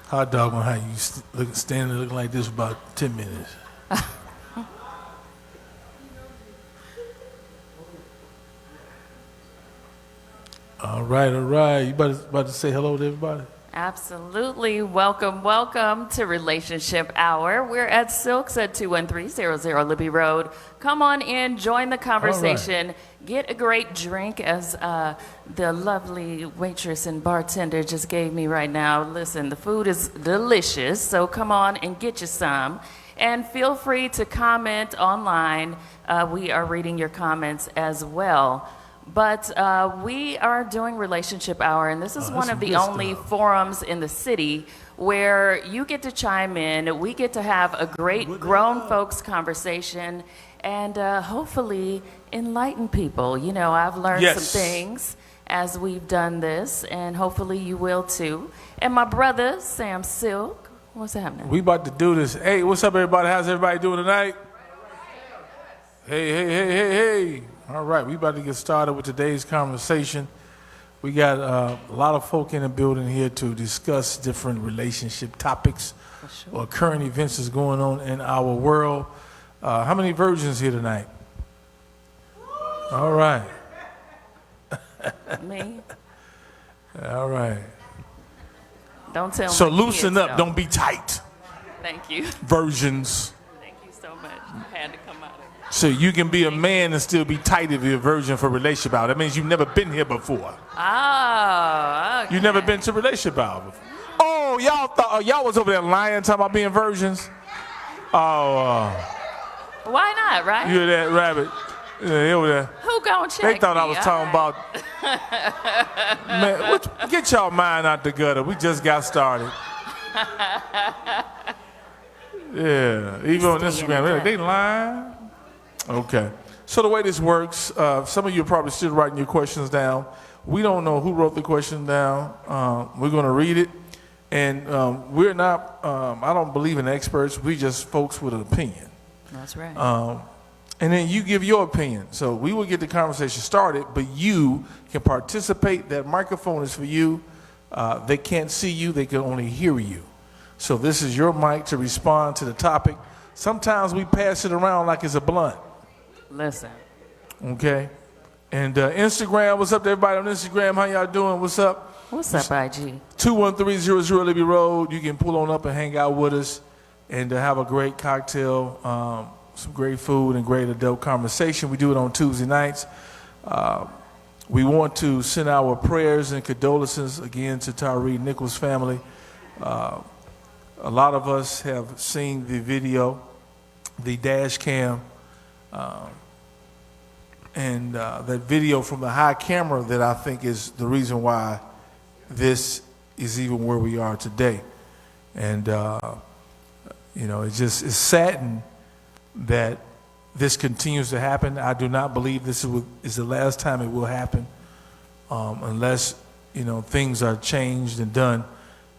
Hot dog on how you standing looking like this for about 10 minutes. All right. You about to say hello to everybody? Absolutely. Welcome to Relationship Hour. We're at Sylk's at 21300 Libby Rd. Come on in, join the conversation, right. Get a great drink as the lovely waitress and bartender just gave me right now. Listen, the food is delicious, so come on and get you some. And feel free to comment online. We are reading your comments as well. But we are doing Relationship Hour, and this is one of the only forums in the city where you get to chime in. We get to have a great grown folks conversation and hopefully enlighten people. You know, I've learned some things as we've done this, and hopefully you will too. And my brother, Sam Sylk, what's happening? We about to do this. Hey, what's up, everybody? How's everybody doing tonight? Hey. All right, we about to get started with today's conversation. We got a lot of folk in the building here to discuss different relationship topics or current events that's going on in our world. How many virgins here tonight? All right. Me? All right. Don't tell me. So loosen up, don't be tight. Thank you. Virgins. Thank you so much. I had to come out of it. So you can be a man and still be tight if you're a virgin for relationship hour. That means you've never been here before. Oh, okay. You've never been to relationship hour before. Oh, y'all thought y'all was over there lying, talking about being virgins. Oh, why not, right? you that rabbit? Yeah, over there. Who gonna check? They thought I was me? talking about. Man, get y'all mind out the gutter. We just got started. Yeah, even on Instagram, they lying. Okay. So the way this works, some of you are probably still writing your questions down. We don't know who wrote the question down. We're going to read it. And we're not, I don't believe in experts. We just folks with an opinion. That's right. And then you give your opinion. So we will get the conversation started, but you can participate. That microphone is for you. They can't see you. They can only hear you. So this is your mic to respond to the topic. Sometimes we pass it around like it's a blunt. Listen. Okay. And Instagram, what's up to everybody on Instagram? How y'all doing? What's up? What's up, IG? 21300 Libby Rd. You can pull on up and hang out with us and have a great cocktail, some great food and great adult conversation. We do it on Tuesday nights. We want to send our prayers and condolences again to Tyree Nichols' family. A lot of us have seen the video, the dash cam, and that video from the high camera that I think is the reason why this is even where we are today. And, you know, it's saddened that this continues to happen. I do not believe this is the last time it will happen, unless, you know, things are changed and done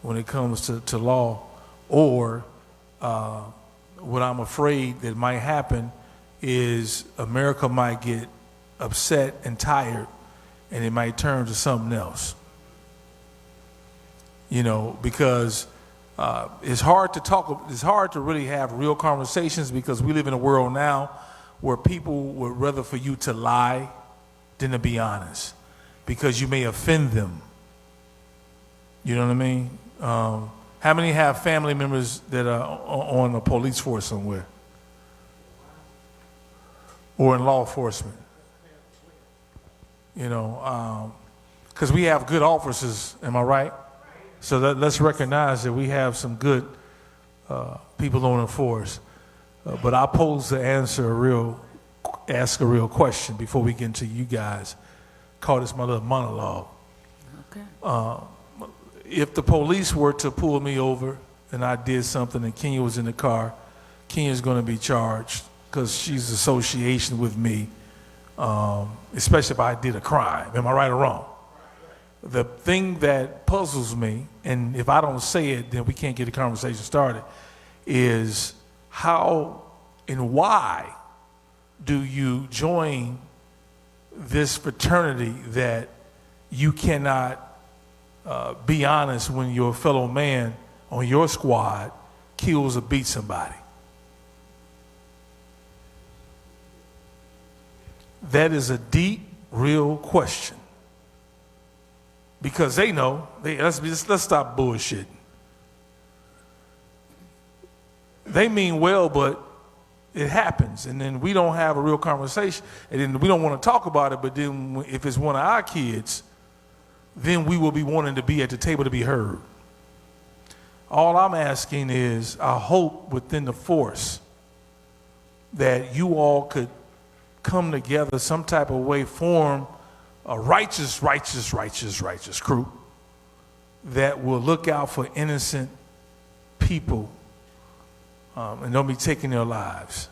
when it comes to law. Or what I'm afraid that might happen is America might get upset and tired, and it might turn to something else. You know, because it's hard to talk. It's hard to really have real conversations because we live in a world now where people would rather for you to lie than to be honest, because you may offend them. You know what I mean? How many have family members that are on a police force somewhere or in law enforcement? You know, because we have good officers, am I right? So let's recognize that we have some good people on the force. But I pose to ask a real question before we get into you guys. Call this my little monologue. Okay. If the police were to pull me over and I did something and Kenya was in the car, Kenya's going to be charged because she's association with me, especially if I did a crime. Am I right or wrong? The thing that puzzles me, and if I don't say it, then we can't get the conversation started, is how and why do you join this fraternity that you cannot be honest when your fellow man on your squad kills or beats somebody? That is a deep, real question. Because they know, let's stop bullshitting. They mean well, but it happens, and then we don't have a real conversation, and then we don't want to talk about it, but then if it's one of our kids, then we will be wanting to be at the table to be heard. All I'm asking is, I hope within the force that you all could come together some type of way, form a righteous crew that will look out for innocent people and don't be taking their lives.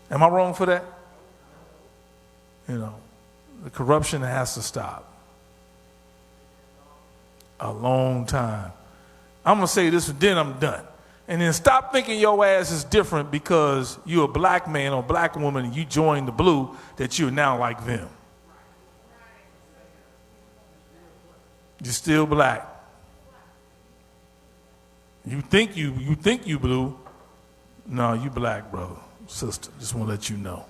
Am I wrong for that? You know, the corruption has to stop. A long time. I'm going to say this and then I'm done. And then stop thinking your ass is different because you're a black man or black woman and you join the blue that you're now like them. You're still black. You think you blue. No, you black, brother, sister. Just want to let you know.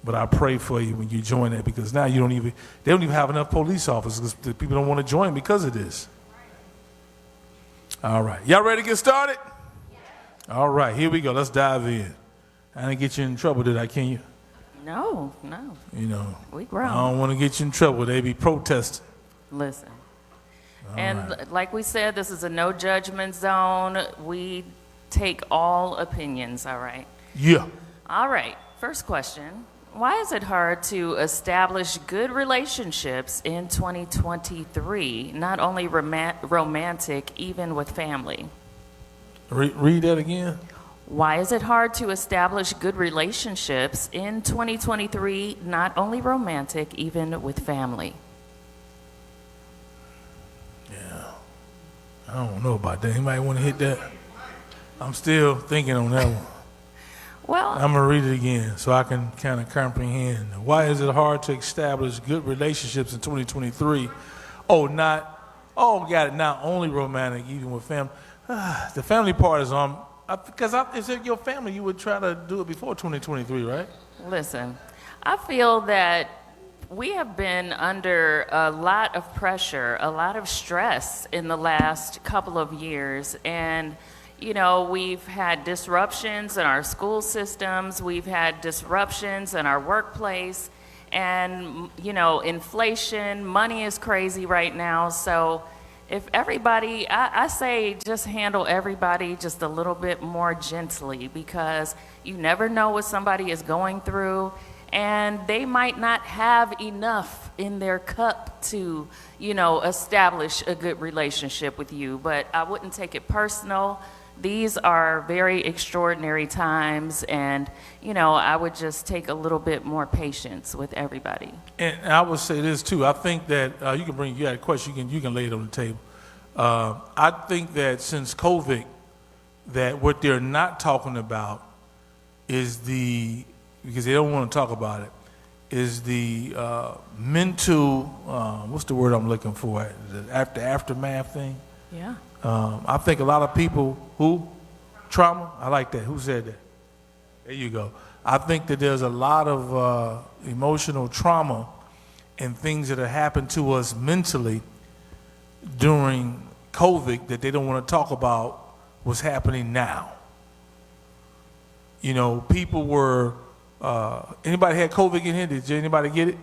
But I pray for you when you join that, because now they don't even have enough police officers because people don't want to join because of this. All right. Y'all ready to get started? All right, here we go. Let's dive in. I didn't get you in trouble, did I, can you? No. You know, We grown. I don't want to get you in trouble. They be protesting. Listen. Like we said, this is a no judgment zone. We take all opinions, all right? Yeah. All right, first question. Why is it hard to establish good relationships in 2023, not only romantic, even with family? Read that again. Why is it hard to establish good relationships in 2023, not only romantic, even with family? Yeah. I don't know about that. Anybody want to hit that? I'm still thinking on that one. Well, I'm going to read it again so I can kind of comprehend. Why is it hard to establish good relationships in 2023? Got it, not only romantic, even with family. The family part is on, because if it's your family, you would try to do it before 2023, right? listen, I feel that we have been under a lot of pressure, a lot of stress in the last couple of years. And, you know, we've had disruptions in our school systems, we've had disruptions in our workplace, and, you know, inflation, money is crazy right now. So if everybody, I say just handle everybody just a little bit more gently, because you never know what somebody is going through. And they might not have enough in their cup to, you know, establish a good relationship with you. But I wouldn't take it personal. These are very extraordinary times, and, you know, I would just take a little bit more patience with everybody. And I would say this too. I think that you had a question, you can lay it on the table. I think that since COVID, that what they're not talking about is because they don't want to talk about it, is the mental, what's the word I'm looking for? The aftermath thing? Yeah. I think a lot of people trauma? I like that. Who said that? There you go. I think that there's a lot of emotional trauma and things that have happened to us mentally during COVID that they don't want to talk about what's happening now. You know, people were, anybody had COVID in here? Did anybody get it?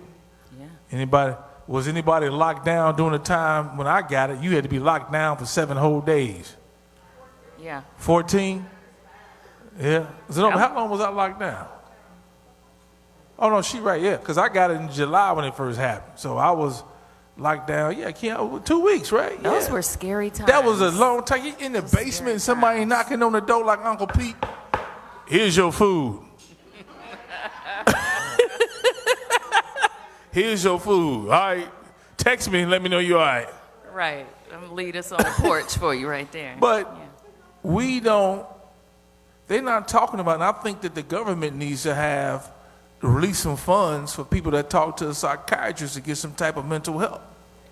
Yeah. Was anybody locked down during the time when I got it? You had to be locked down for 7 whole days. Yeah. 14? Yeah. So how long was I locked down? Oh, no, she right, yeah, because I got it in July when it first happened. So I was locked down, 2 weeks, right? Those were scary times. That was a long time. You in the basement, somebody knocking on the door like Uncle Pete. Here's your food. Here's your food. All right. Text me and let me know you're all right. Right. I'm going to lead us on the porch for you right there. But they're not talking about it. And I think that the government needs to release some funds for people that talk to a psychiatrist to get some type of mental help.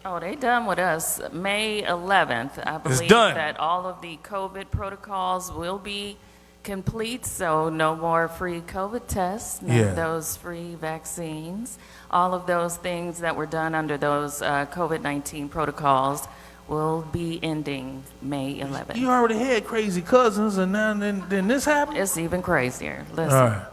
Oh, they done with us. May 11th, I believe done. that all of the COVID protocols will be complete, so no more free COVID tests, none of those free vaccines. All of those things that were done under those COVID-19 protocols will be ending May 11th. You already had crazy cousins, and now then this happened? It's even crazier. Listen, All right.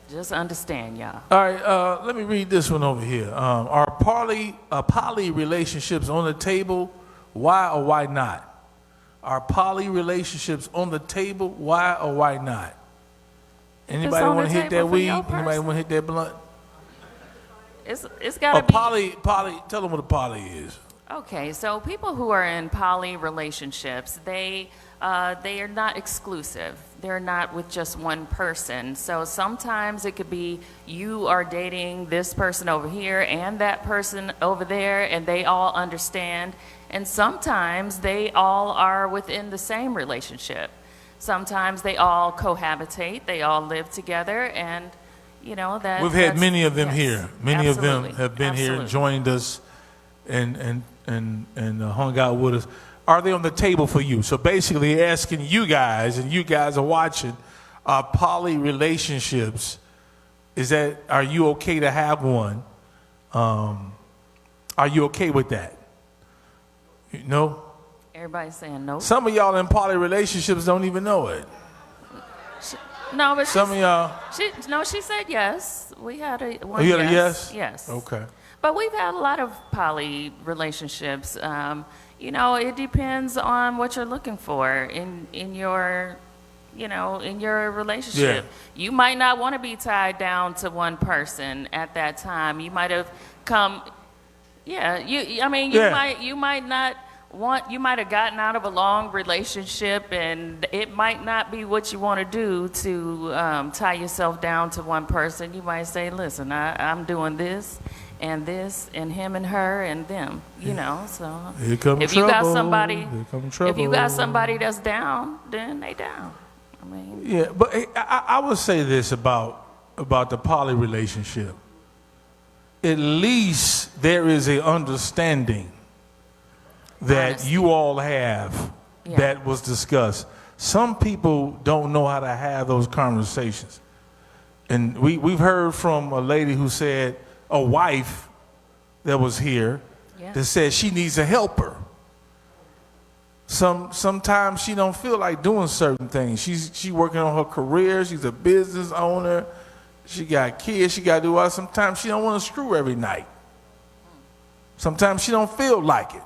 just understand, y'all. All right, let me read this one over here. Are poly relationships on the table? Why or why not? Are poly relationships on the table? Why or why not? Anybody on want to the hit table that for weed? your Anybody person. want to hit that blunt? It's gotta be. Poly, tell them what a poly is. Okay, so people who are in poly relationships, they are not exclusive. They're not with just one person. So sometimes it could be you are dating this person over here and that person over there, and they all understand. And sometimes they all are within the same relationship. Sometimes they all cohabitate, they all live together, and you know that. We've had many of them yes, here. Many absolutely, of them have been here and absolutely. joined us and hung out with us. Are they on the table for you? So basically asking you guys, and you guys are watching, poly relationships, are you okay to have one? Are you okay with that? No? Everybody's saying no. Some of y'all in poly relationships don't even know it. No, but Some of y'all. she said yes. We had a one. Oh, you had a yes? Yes. Okay. But we've had a lot of poly relationships. You know, it depends on what you're looking for in your, in your relationship. Yeah. You might not want to be tied down to one person at that time. You might have come. Yeah. You might not want. You might have gotten out of a long relationship, and it might not be what you want to do to tie yourself down to one person. You might say, "Listen, I'm doing this." And this, and him and her, and them, So Here come if trouble. you got somebody, Here come if you got trouble. somebody that's down, then they down. I mean, Yeah, but I would say this about the poly relationship. At least there is a understanding that Honesty. you all have that was discussed. Some people don't know how to have those conversations. And we've heard from a lady who said, a wife that was here that said she needs a helper. Sometimes she don't feel like doing certain things. She working on her career. She's a business owner. She got kids. She got to do all. Sometimes she don't want to screw every night. Sometimes she don't feel like it.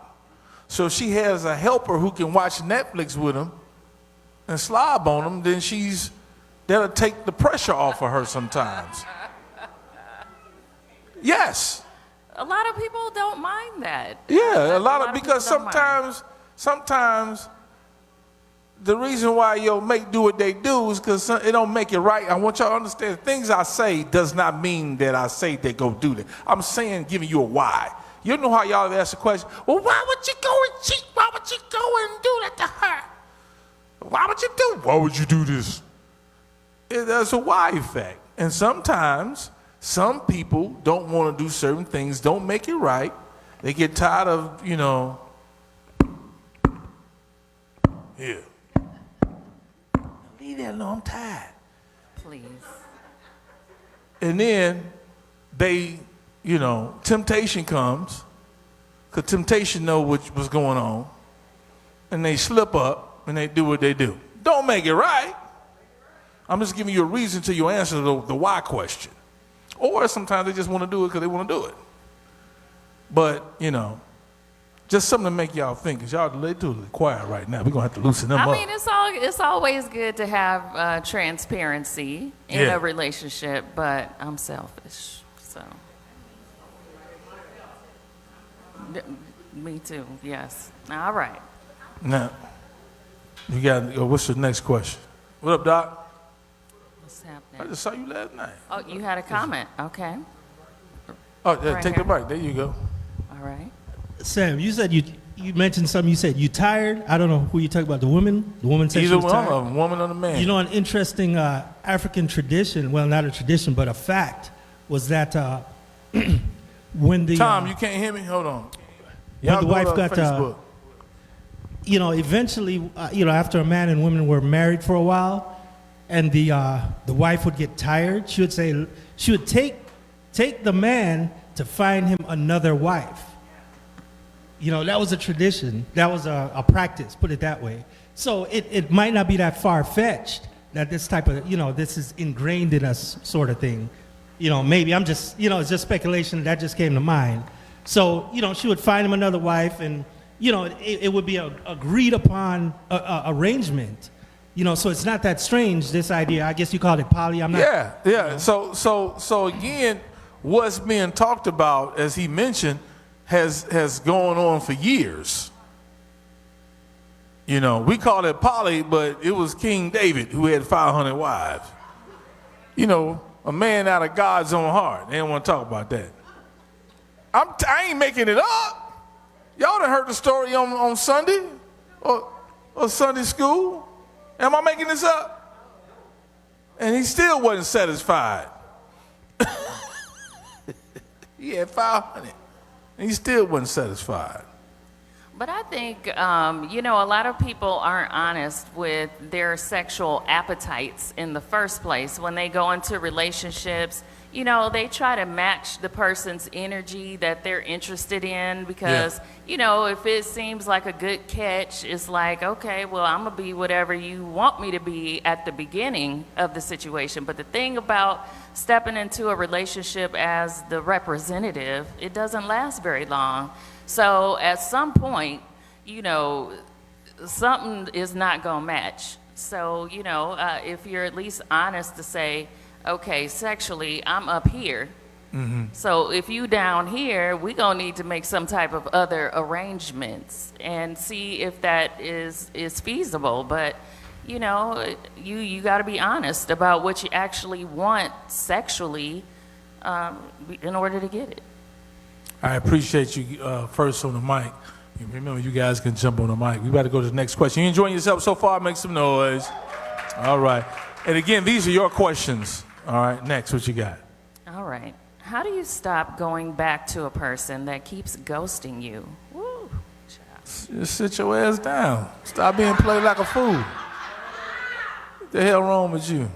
So she has a helper who can watch Netflix with them and slob on them. Then that'll take the pressure off of her sometimes. Yes. a lot of people don't mind that. Yeah, people because don't mind. sometimes the reason why your mate do what they do is because it don't make it right. I want y'all to understand, things I say does not mean that I say they go do that. I'm saying, giving you a why. You know how y'all have asked the question, well, why would you go and cheat? Why would you go and do that to her? Why would you do this? There's a why effect. And sometimes some people don't want to do certain things, don't make it right. They get tired of, here. Leave that alone, I'm tired. Please. And then they, temptation comes, because temptation know what's going on, and they slip up and they do what they do. Don't make it right. I'm just giving you a reason till you answer the why question. Or sometimes they just want to do it because they want to do it. But, just something to make y'all think, because y'all too quiet right now. We're going to have to loosen them up. I mean, it's always good to have transparency in a relationship, but I'm selfish, so. Me too, yes. All right. Now, what's the next question? What up, Doc? What's I happening? just saw you last night. Oh, you had a comment. Okay. Oh, yeah, Right take here. the mic. There you go. All right. Sam, you said you mentioned something. You said you tired. I don't know who you talk about. The woman. The woman said she Either was one tired. of them, woman or the man. You know, an interesting African tradition. Well, not a tradition, but a fact was that when the Tom, you can't hear me? Hold on. Y'all the go wife to got Facebook. Eventually, after a man and women were married for a while, and the wife would get tired, she would take the man to find him another wife. That was a tradition. That was a practice, put it that way. So it might not be that far-fetched that this type of, this is ingrained in us sort of thing. Maybe I'm just, it's just speculation that just came to mind. So, she would find him another wife, and, it would be a agreed upon arrangement. So it's not that strange, this idea. I guess you called it poly. I'm not. Yeah. So again, what's being talked about, as he mentioned, has gone on for years. We call it poly, but it was King David who had 500 wives. A man out of God's own heart. They don't want to talk about that. I ain't making it up. Y'all done heard the story on Sunday or Sunday school. Am I making this up? And he still wasn't satisfied. He had 500. And he still wasn't satisfied. But I think, a lot of people aren't honest with their sexual appetites in the first place. When they go into relationships, they try to match the person's energy that they're interested in because, if it seems like a good catch, it's like, okay, well, I'm going to be whatever you want me to be at the beginning of the situation. But the thing about stepping into a relationship as the representative, it doesn't last very long. So at some point, something is not going to match. So, if you're at least honest to say, okay, sexually, I'm up here. Mm-hmm. So if you down here, we're going to need to make some type of other arrangements and see if that is feasible. But, you got to be honest about what you actually want sexually in order to get it. I appreciate you first on the mic. Remember, you guys can jump on the mic. We got to go to the next question. You enjoying yourself so far? Make some noise. All right. And again, these are your questions. All right. Next, what you got? All right. How do you stop going back to a person that keeps ghosting you? Woo. Just sit your ass down. Stop being played like a fool. What the hell wrong with you?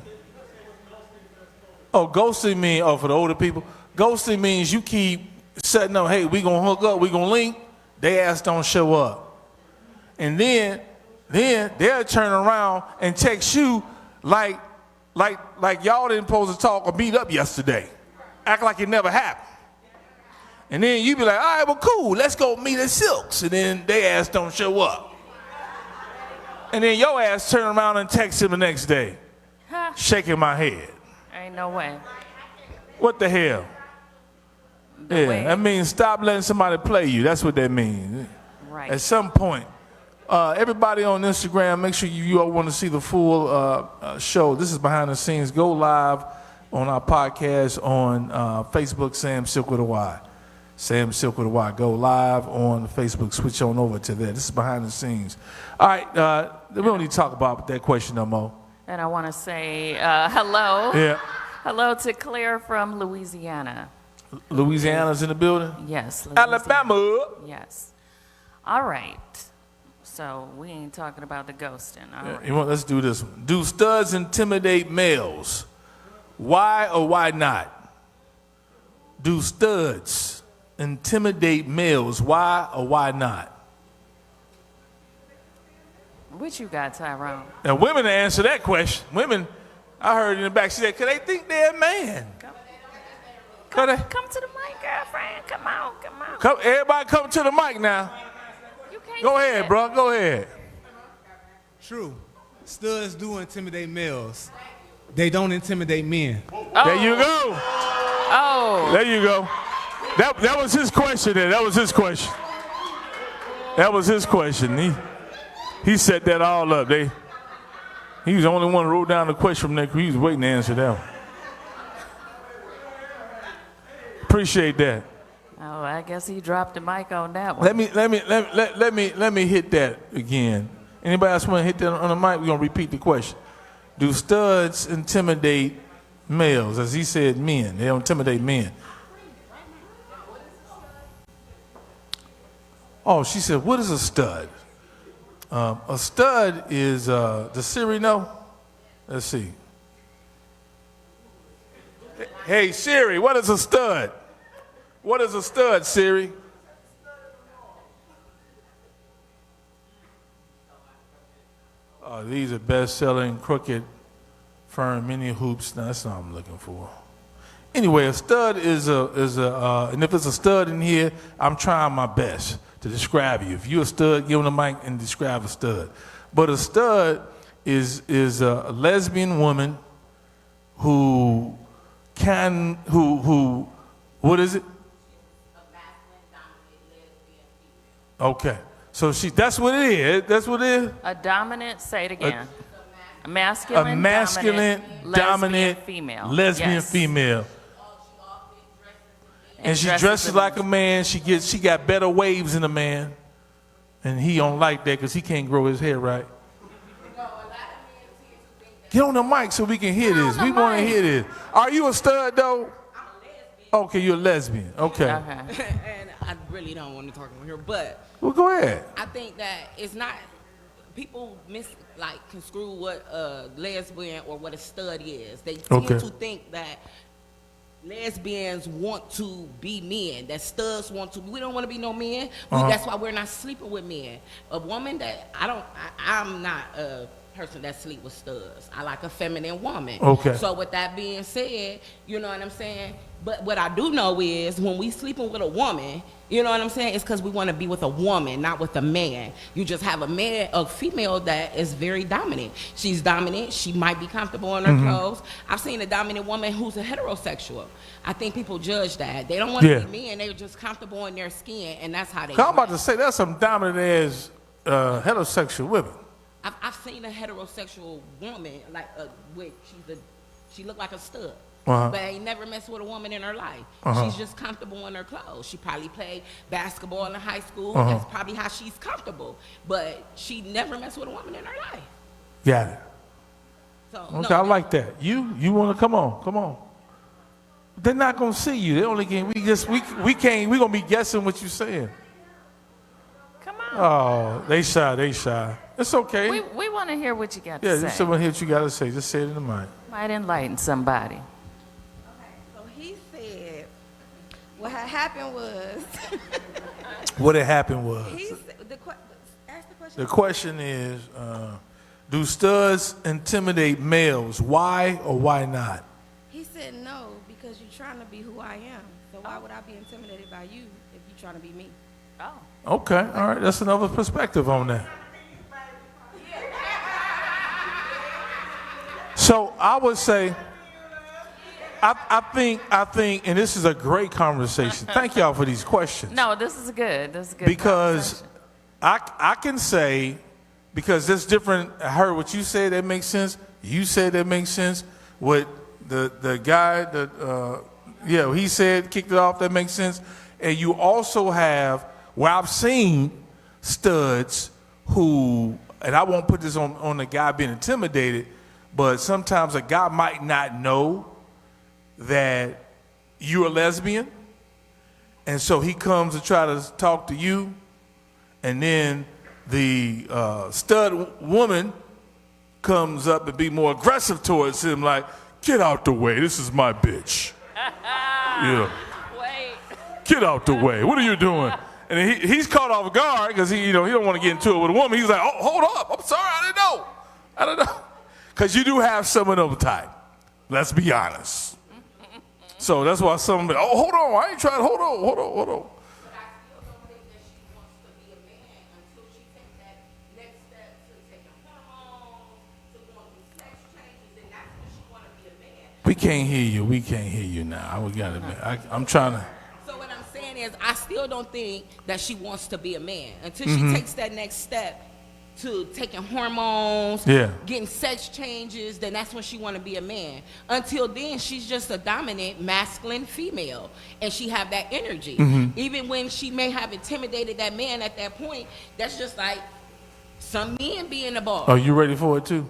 Oh, ghosting means, for the older people, ghosting means you keep setting up, hey, we gonna hook up, we gonna link, they ass don't show up. And then they'll turn around and text you like y'all didn't supposed to talk or meet up yesterday. Act like it never happened. And then you be like, all right, well, cool, let's go meet at Sylk's. And then they ass don't show up. And then your ass turn around and text him the next day. Huh. Shaking my head. Ain't no way. What the hell? That means stop letting somebody play you. That's what that means. Right. At some point, everybody on Instagram, make sure you all want to see the full show. This is behind the scenes. Go live on our podcast on Facebook, Sam Sylk with a Y. Sam Sylk with a Y. Go live on Facebook. Switch on over to that. This is behind the scenes. All right. We don't need to talk about that question no more. And I want to say hello. Yeah. Hello to Claire from Louisiana. Louisiana's in the building? Yes. Louisiana. Alabama. Yes. All right. So we ain't talking about the ghosting. All right. Let's do this one. Do studs intimidate males? Why or why not? Do studs intimidate males? Why or why not? What you got, Tyrone? Now, women answer that question. Women, I heard in the back, she said, because they think they're a man. Come to the mic, girlfriend. Come on. Everybody come to the mic now. You can't Go ahead, bro. Go ahead. True. Studs do intimidate males. They don't intimidate men. Oh. There you go. Oh. There you go. That was his question there. That was his question. That was his question. He set that all up. He was the only one who wrote down the question from there. He was waiting to answer that one. Appreciate that. Oh, I guess he dropped the mic on that one. Let me hit that again. Anybody else want to hit that on the mic? We're gonna repeat the question. Do studs intimidate males? As he said, men. They don't intimidate men. Oh, she said, what is a stud? A stud is, does Siri know? Let's see. Hey, Siri, what is a stud? What is a stud, Siri? These are best-selling crooked firm mini hoops. No, that's not what I'm looking for. Anyway, a stud is and if it's a stud in here, I'm trying my best to describe you. If you're a stud, give them the mic and describe a stud. But a stud is a lesbian woman who what is it? Okay. So that's what it is. That's what it is? A dominant, say it again. A masculine, dominant female. Lesbian yes. female. And she dresses like a man. She got better waves than a man. And he don't like that because he can't grow his hair right. Get on the mic so we can hear this. We want to hear this. Are you a stud, though? I'm a lesbian. Okay, you're a lesbian. Okay. And I really don't want to talk on here, but... Well, go ahead. I think that it's not... People construe what a lesbian or what a stud is. They tend to think that lesbians want to be men, that studs want to... We don't want to be no men. That's why we're not sleeping with men. A woman that... I'm not a person that sleep with studs. I like a feminine woman. Okay. So with that being said, you know what I'm saying? But what I do know is when we sleeping with a woman, you know what I'm saying? It's because we want to be with a woman, not with a man. You just have a female that is very dominant. She's dominant. She might be comfortable in her clothes. I've seen a dominant woman who's a heterosexual. I think people judge that. They don't want to be men. They're just comfortable in their skin, and that's how they I'm about to say, there's some dominant ass heterosexual women. I've seen a heterosexual woman, she look like a stud. But ain't never messed with a woman in her life. She's just comfortable in her clothes. She probably played basketball in high school. That's probably how she's comfortable. But she never messed with a woman in her life. Got it. So, okay, I like that. You want to come on. They're not gonna see you. They only can. We can't. We gonna be guessing what you're saying. Come on. Oh, they shy. It's okay. We want to hear what you got to Yeah, say. just someone hear what you got to say. Just say it in the mic. Might enlighten somebody. So he said, what had happened was. What had happened was. Ask the question. The question is, do studs intimidate males? Why or why not? He said no, because you're trying to be who I am. So why would I be intimidated by you if you're trying to be me? Oh. Okay, all right. That's another perspective on that. So I would say, I think, and this is a great conversation. Thank y'all for these questions. No, this is good. Because I can say, because it's different. I heard what you said, that makes sense. You said that makes sense. What the guy that he said, kicked it off, that makes sense. And you also have, where I've seen studs who, and I won't put this on the guy being intimidated, but sometimes a guy might not know that you're a lesbian, and so he comes to try to talk to you, and then the stud woman comes up and be more aggressive towards him, like, get out the way, this is my bitch. Yeah. Wait. Get out the way, what are you doing? And he's caught off guard because he don't want to get into it with a woman. He's like, oh, hold up, I'm sorry, I didn't know. Because you do have some of them type. Let's be honest. So that's why some, hold on, I ain't trying, hold on. But I still don't think that she wants to be a man until she takes that next step to taking hormones, to going through sex changes, and that's when she want to be a man. We can't hear you now. I'm trying to. So what I'm saying is, I still don't think that she wants to be a man until she takes that next step to taking hormones, getting sex changes, then that's when she want to be a man. Until then, she's just a dominant masculine female, and she have that energy. Even when she may have intimidated that man at that point, that's just like some men be in the ball. Are you ready for it too?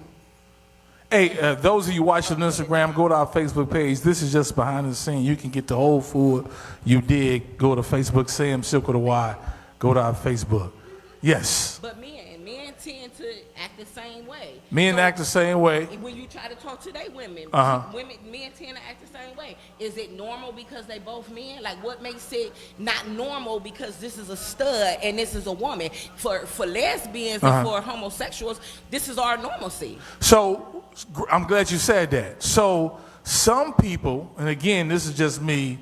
Hey, those of you watching on Instagram, go to our Facebook page. This is just behind the scene. You can get the whole food you dig. Go to Facebook, Sam Sylk with a Y. Go to our Facebook. Yes. But men tend to act the same way. Men act the same way. When you try to talk to their women, men tend to act the same way. Is it normal because they both men? Like, what makes it not normal because this is a stud and this is a woman? For lesbians and for homosexuals, this is our normalcy. So I'm glad you said that. So some people, and again, this is just me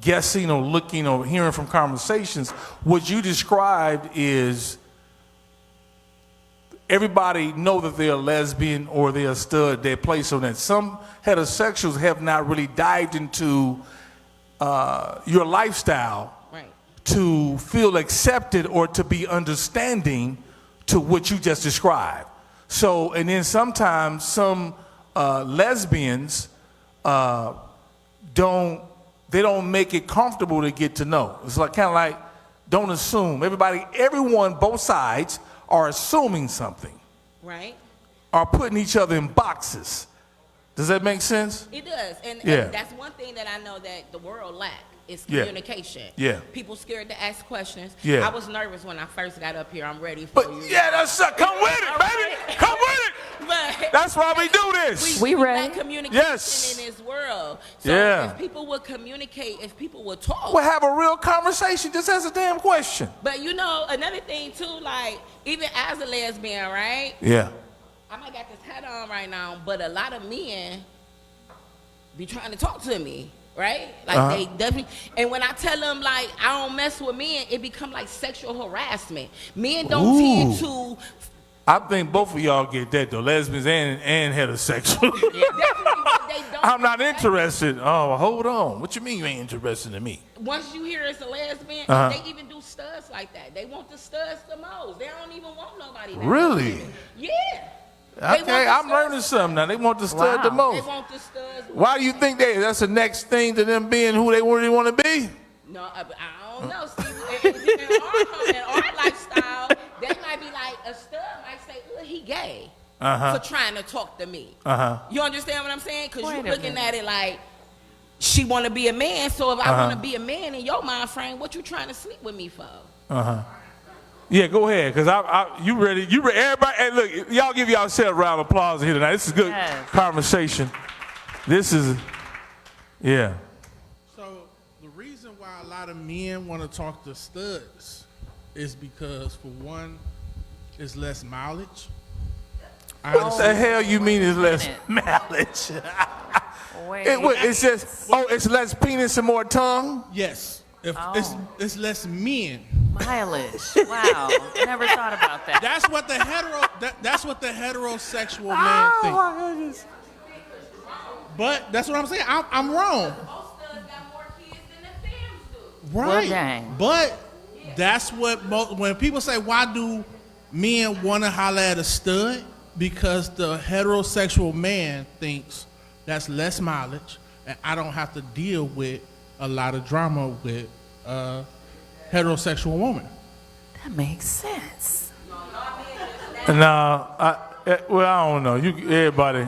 guessing or looking or hearing from conversations, what you described is everybody know that they're a lesbian or they're a stud, they're placed on that. Some heterosexuals have not really dived into your lifestyle to feel accepted or to be understanding to what you just described. So, and then sometimes some lesbians don't make it comfortable to get to know. It's like kind of like don't assume. Everyone, both sides are assuming something. Right. Are putting each other in boxes. Does that make sense? It does. And that's one thing that I know that the world lacks is communication. Yeah. People scared to ask questions. Yeah. I was nervous when I first got up here. I'm ready for you. Yeah, come with it, baby. Come with it. But that's why we do this. We ready. Communication in this world. So if people would communicate, if people would talk. We'll have a real conversation. Just ask a damn question. But you know, another thing too, like even as a lesbian, right? Yeah. I might got this hat on right now, but a lot of men be trying to talk to me. Right? Like they definitely, and when I tell them like I don't mess with men, it become like sexual harassment. Men don't tend to. I think both of y'all get that though, lesbians and heterosexual. Yeah, definitely, but they don't. I'm not interested. Oh, hold on. What you mean you ain't interested in me? Once you hear it's a lesbian, they even do studs like that. They want the studs the most. They don't even want nobody. Really? Yeah. Okay, I'm learning something now. They want the stud the most. They want the studs. Why do you think that's the next thing to them being who they really want to be? No, I don't know. See, in our lifestyle, they might be like, a stud might say, oh, he gay for trying to talk to me. You understand what I'm saying? Because you're looking at it like, she want to be a man, so if I want to be a man in your mind frame, what you trying to sleep with me for? Yeah, go ahead, because you ready. Everybody, hey, look, y'all give yourself a round of applause here tonight. This is good conversation. This is, So the reason why a lot of men want to talk to studs is because, for one, it's less mileage. What the hell you mean is less mileage? It's just, it's less penis and more tongue? Yes. It's less men. Mileage. Wow. Never thought about that. That's what the heterosexual man thinks. But that's what I'm saying. I'm wrong. Most studs got more kids than the fams do. Right. Well, dang. But that's what when people say, why do men want to holler at a stud? Because the heterosexual man thinks that's less mileage, and I don't have to deal with a lot of drama with heterosexual woman. That makes sense. No, I don't know. Everybody.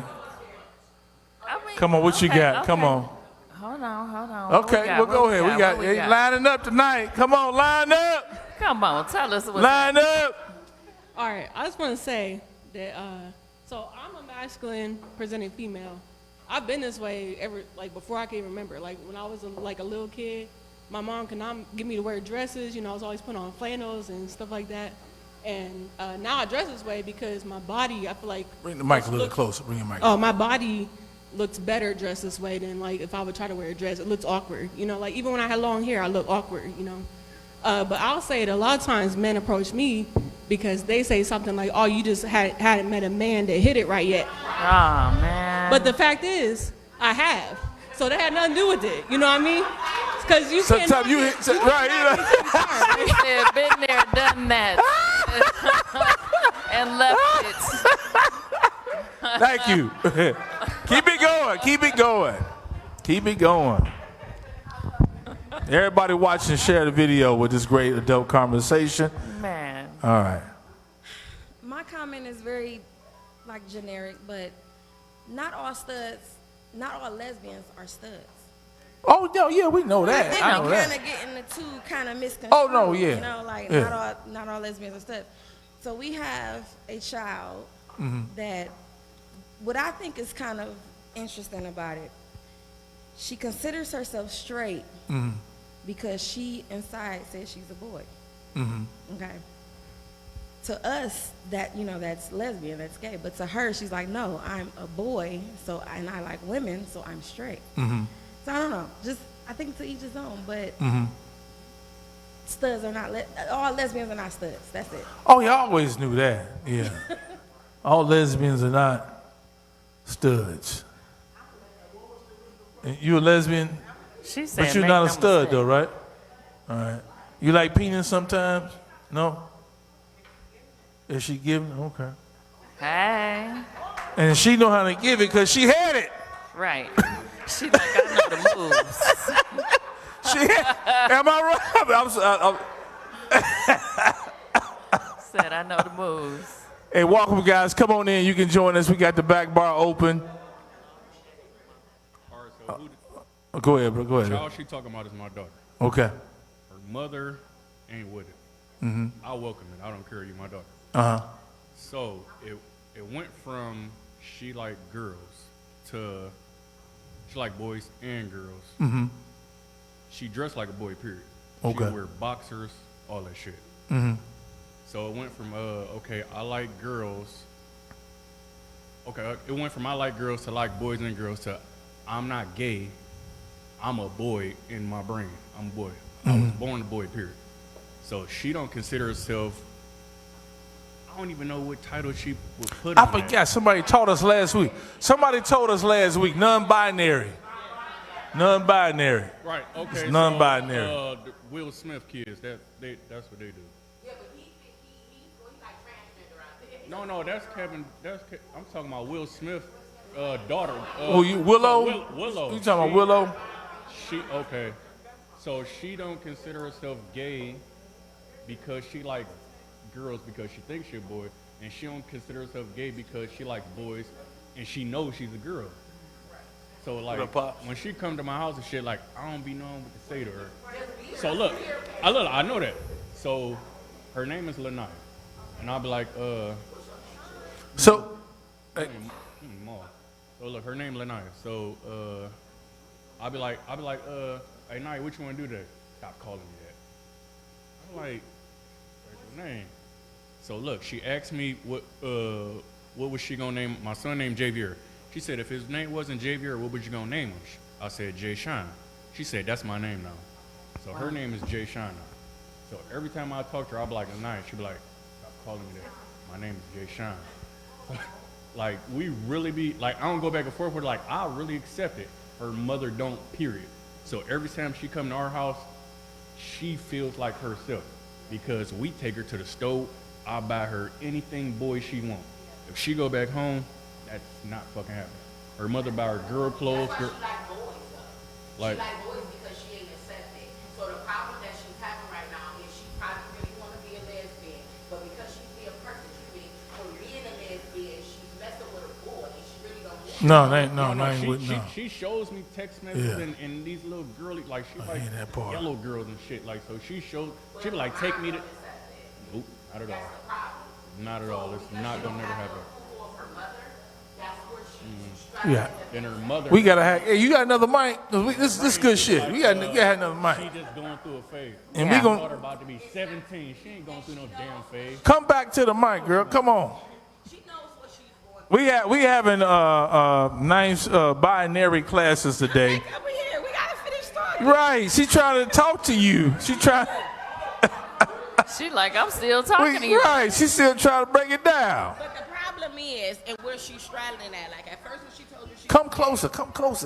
Come on, what you got? Come on. Hold on. Okay, well, go ahead. We got lining up tonight. Come on, line up. Come on, tell us what's line up. All right, I just want to say that, so I'm a masculine presenting female. I've been this way before I can even remember. Like when I was a little kid, my mom could not get me to wear dresses. You know, I was always putting on flannels and stuff like that. And now I dress this way because my body, I feel like. Bring the mic a little closer. Bring your mic. Oh, my body looks better dressed this way than like if I would try to wear a dress. It looks awkward. You know, like even when I had long hair, I look awkward. You know, but I'll say that a lot of times men approach me because they say something like, "Oh, you just hadn't met a man that hit it right yet." Oh man. But the fact is, I have. So that had nothing to do with it. You know what I mean? Because you can't. Sometimes you hit right. You said, been there, done that, and left it. Thank you. Keep it going. Keep it going. Keep it going. Everybody watching, share the video with this great adult conversation. Man. All right. My comment is very generic, but not all lesbians are studs. Oh no, yeah, we know I that. think I I'm know kind that. of getting the two kind of misconstrued. Oh, no, yeah. You know, like Yeah. not all lesbians and stuff. So we have a child that, what I think is kind of interesting about it, she considers herself straight because she inside says she's a boy. Okay. To us, that, you know, that's lesbian, that's gay. But to her, she's like, no, I'm a boy, so and I like women, so I'm straight. So I don't know. Just, I think to each his own. But studs are not, all lesbians are not studs. That's it. Oh, you always knew that. Yeah. All lesbians are not studs. And you a lesbian, She said, but you're make not a no stud mistake. though, right? All right. You like penis sometimes? No? Is she giving? Okay. Hey, And she know how to give it because she had it. right. She like, I know the moves. She had, am I right? Said, I know the moves. Hey, welcome guys. Come on in. You can join us. We got the back bar open. All right, so who Go ahead, bro. Go ahead. the child she talking about is my daughter. Okay. Her mother ain't with it. I welcome it. I don't care. You my daughter. Uh-huh. So it went from she like girls to she like boys and girls. She dressed like a boy, period. Okay. She wear boxers, all that shit. So it went from okay, I like girls. Okay, it went from I like girls to like boys and girls to I'm not gay. I'm a boy in my brain. I'm a boy. I was born a boy, period. So she don't consider herself. I don't even know what title she would put I on that. forgot. Somebody taught us last week. Somebody told us last week, non-binary. Non-binary. Right. Okay. It's non-binary. So, the Will Smith kids. That's what they do. Yeah, but he's like transgender out there. No, that's Kevin. I'm talking about Will Smith daughter. Oh, you Willow? Willow. You talking about Willow? She okay. So she don't consider herself gay because she like girls because she thinks she's a boy, and she don't consider herself gay because she likes boys, and she knows she's a girl. So like when she come to my house and shit, like I don't be knowing what to say to her. So look, I know that. So her name is Lanai, and I'll be like, So, Mom. So look, her name Lanai. So I'll be like, hey Naya, what you want to do today? Stop calling me that. I'm like, what's your name? So look, she asked me what was she gonna name my son named Javier. She said if his name wasn't Javier, what was you gonna name him? I said Jay Shine. She said that's my name now. So her name is Jay Shine now. So every time I talk to her, I'll be like Lanai. She'll be like, stop calling me that. My name is Jay Shine. Like we really be like I don't go back and forth with her, like I really accept it. Her mother don't, period. So every time she come to our house, she feels like herself because we take her to the store. I buy her anything boy she want. If she go back home, that's not fucking happening. Her mother buy her girl clothes. That's why she like boys though. Like- she like boys because she ain't accepted. So the problem that she's having right now is she probably really want to be a lesbian, but because she's being persecuted for being a lesbian, she's messing with a boy and she really don't want no, they ain't, no, I ain't with she, no. she shows me text messages Yeah. and these little girly, like she like hear that part. yellow girls and shit. Like so she shows, she be like take me to. Nope, not at all. Not at all. It's not gonna never happen. Yeah. Then her mother. We gotta have. Hey, you got another mic? 'Cause this good shit. We got another She mic. just going through a phase. And My we gon- daughter about to be 17. She ain't going through no damn phase. Come back to the mic, girl. Come on. She knows what she's going We having nice binary classes today. through. Over here, we gotta finish talking. Right. She trying to talk to you. She trying. She like, I'm still talking to you. Right. She still trying to break it down. But the problem is, and where she's straddling at, like at first when she told you she Come closer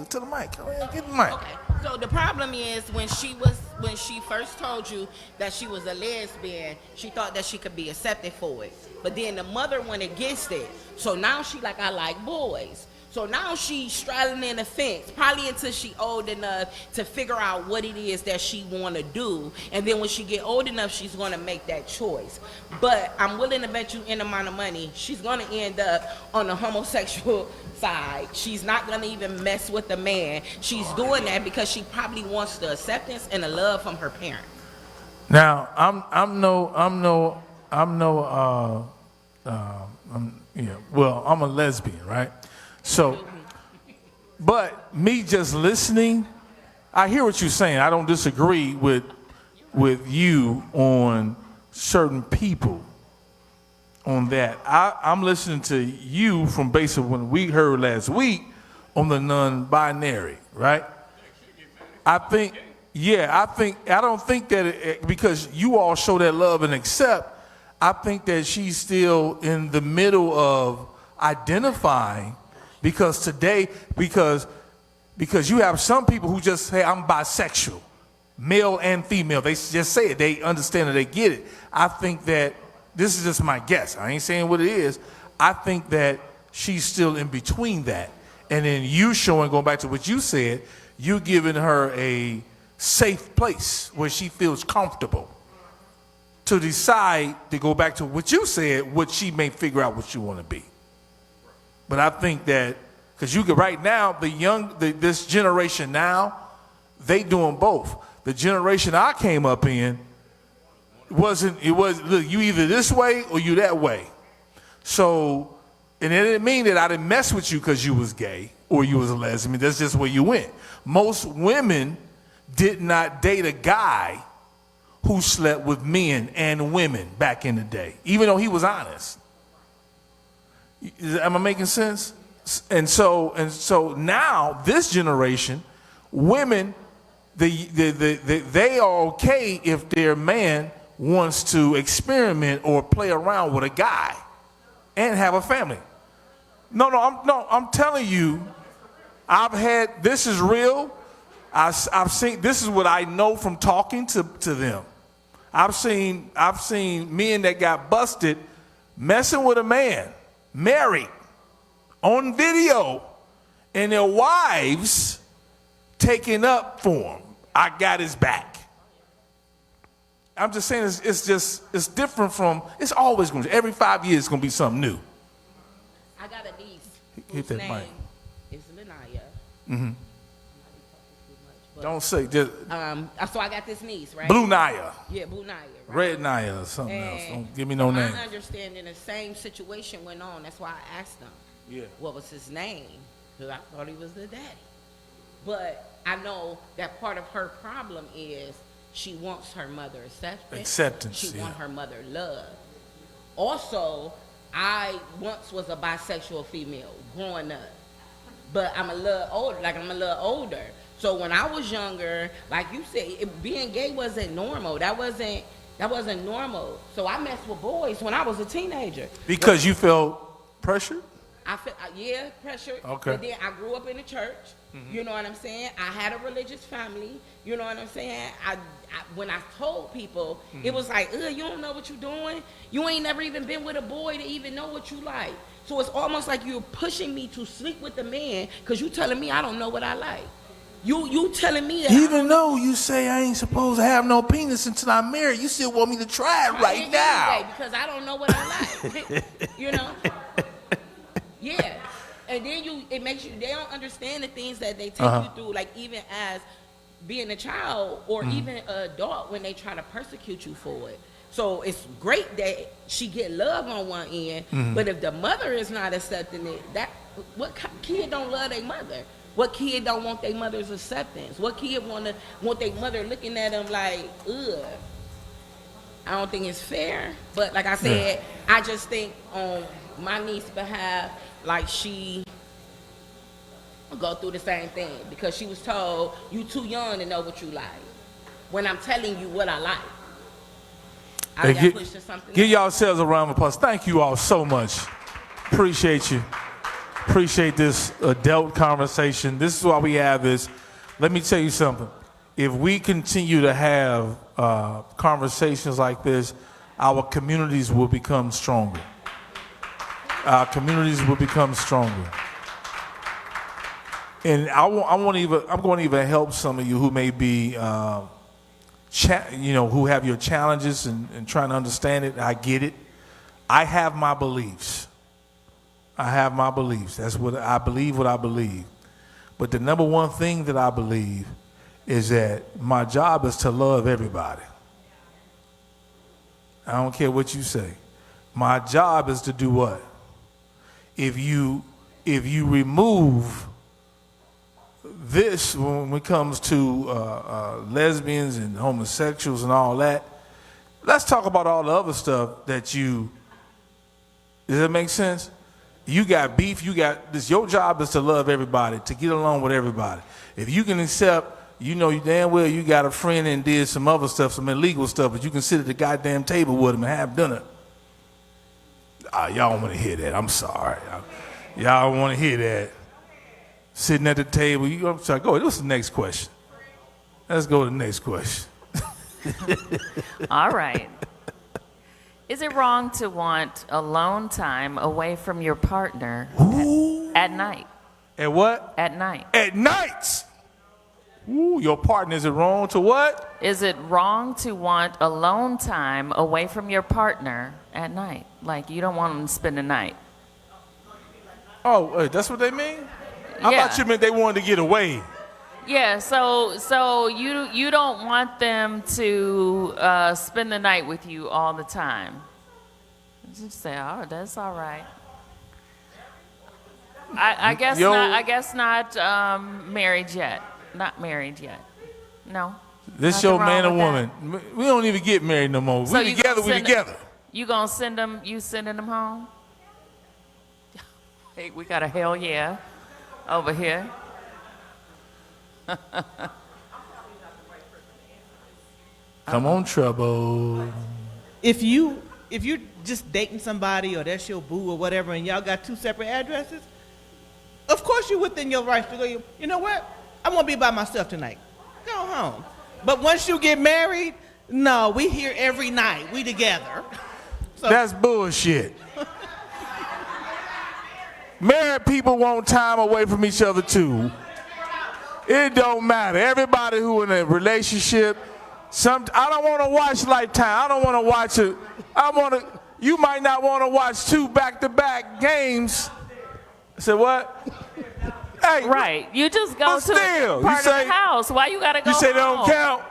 to the mic. Come here, get the mic. Okay. So the problem is when she first told you that she was a lesbian, she thought that she could be accepted for it. But then the mother went against it. So now she like, I like boys. So now she's straddling in the fence, probably until she old enough to figure out what it is that she want to do. And then when she get old enough, she's going to make that choice. But I'm willing to bet you any amount of money, she's going to end up on the homosexual side. She's not gonna even mess with the man. She's doing that because she probably wants the acceptance and the love from her parents. Now, I'm a lesbian, right? So, but me just listening, I hear what you're saying. I don't disagree with you on certain people on that. I'm listening to you from basically when we heard last week on the non-binary, right? I don't think that because you all show that love and accept, I think that she's still in the middle of identifying because you have some people who just say, I'm bisexual, male and female. They just say it. They understand it. They get it. I think that this is just my guess. I ain't saying what it is. I think that she's still in between that. And then you showing, going back to what you said, you giving her a safe place where she feels comfortable to decide to go back to what you said, what she may figure out what you want to be. But I think that, because you could, right now, this generation now, they doing both. The generation I came up in, look, you either this way or you that way. So, and it didn't mean that I didn't mess with you because you was gay or you was a lesbian. That's just where you went. Most women did not date a guy who slept with men and women back in the day, even though he was honest. Am I making sense? And so now this generation, women, they are okay if their man wants to experiment or play around with a guy and have a family. I'm telling you, this is real. I've seen, this is what I know from talking to them. I've seen men that got busted messing with a man, married, on video, and their wives taking up for him. I got his back. I'm just saying it's different from, it's always going to, every 5 years it's going to be something new. I got a niece Hit whose that name mic. is Lanaya. Mm-hmm. Don't say just. So I got this niece, right? Blue Naya. Yeah, Blue Naya. Right? Red Naya or something else. Don't give me no name. My understanding, the same situation went on. That's why I asked them. Yeah. What was his name? Because I thought he was the daddy. But I know that part of her problem is she wants her mother acceptance. She wants her mother love. Also, I once was a bisexual female growing up, but I'm a little older. So when I was younger, like you said, being gay wasn't normal. That wasn't normal. So I messed with boys when I was a teenager. Because you felt pressured? I felt, pressure. Okay. But then I grew up in the church. Mm-hmm. You know what I'm saying? I had a religious family. You know what I'm saying? When I told people, it was like, you don't know what you're doing. You ain't never even been with a boy to even know what you like. So it's almost like you're pushing me to sleep with the man because you telling me I don't know what I like. You telling me that even though you say I ain't supposed to have no penis until I'm married, you still want me to try it right now. Anyway, because I don't know what I like. You know? Yeah. And then it makes you, they don't understand the things that they take you through, like even as being a child or even an adult when they try to persecute you for it. So it's great that she get love on one end, but if the mother is not accepting it, what kid don't love their mother? What kid don't want their mother's acceptance? What kid want their mother looking at them like, ugh? I don't think it's fair. But like I said, I just think on my niece's behalf, like she go through the same thing because she was told, you too young to know what you like. When I'm telling you what I like. I got pushed to something Give else. yourselves a round of applause. Thank you all so much. Appreciate you. Appreciate this adult conversation. This is why we have this. Let me tell you something. If we continue to have conversations like this, our communities will become stronger. Our communities will become stronger. And I'm going to even help some of you who may be, who have your challenges and trying to understand it. I get it. I have my beliefs. I have my beliefs. That's what I believe. What I believe. But the number one thing that I believe is that my job is to love everybody. I don't care what you say. My job is to do what? If you remove this when it comes to lesbians and homosexuals and all that, let's talk about all the other stuff that you. Does that make sense? You got beef. You got this. Your job is to love everybody, to get along with everybody. If you can accept. You know you damn well you got a friend and did some other stuff, some illegal stuff, but you can sit at the goddamn table with him and have dinner. Y'all don't want to hear that. I'm sorry. Y'all don't want to hear that. Sitting at the table. I'm sorry. Go ahead. What's the next question? Let's go to the next question. All right. Is it wrong to want alone time away from your partner at night? At what? At night. At nights. Ooh, your partner, is it wrong to what? Is it wrong to want alone time away from your partner at night? Like you don't want them to spend the night. Oh, that's what they mean? I thought you meant they wanted to get away. Yeah, so you don't want them to spend the night with you all the time. Just say, oh, that's all right. I guess not. I guess not married yet. Not married yet. No. This your man or woman. We don't even get married no more. So we together. You gonna send them? You sending them home? Hey, we got a hell yeah over here. Come on, trouble. If you're just dating somebody or that's your boo or whatever, and y'all got two separate addresses, of course you're within your rights to go. You know what? I want to be by myself tonight. Go home. But once you get married, no, we here every night. We together. So, that's bullshit. Married people want time away from each other too. It don't matter. Everybody who in a relationship, I don't want to watch Lifetime. I don't want to watch it. You might not want to watch 2 back-to-back games. I said what? Hey, right. You just go to a part of the house. Why you gotta go You say home? they don't count?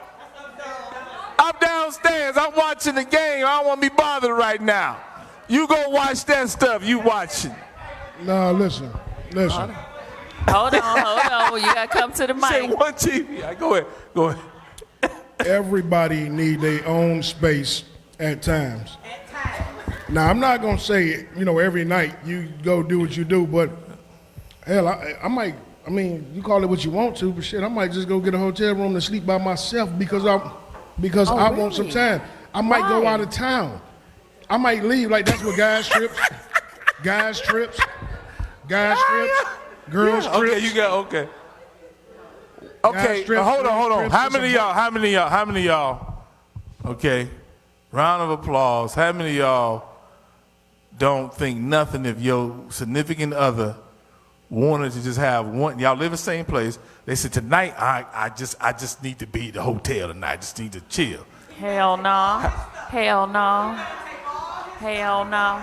I'm downstairs. I'm watching the game. I don't want to be bothered right now. You go watch that stuff. You watching. No, listen. Hold on. You gotta come to the mic. Say one TV. Go ahead. Everybody need their own space at times. Now, I'm not gonna say, every night you go do what you do, but hell, I might. I mean, you call it what you want to, but shit, I might just go get a hotel room to sleep by myself because I want some time. I might go out of town. I might leave. Like that's what guys trips, girls trips. Okay, you got okay. Okay, hold on. How many of y'all? Okay, round of applause. How many of y'all don't think nothing if your significant other wanted to just have one? Y'all live in the same place. They said tonight I just need to be at the hotel tonight. I just need to chill. Hell no. Hell no. Hell no.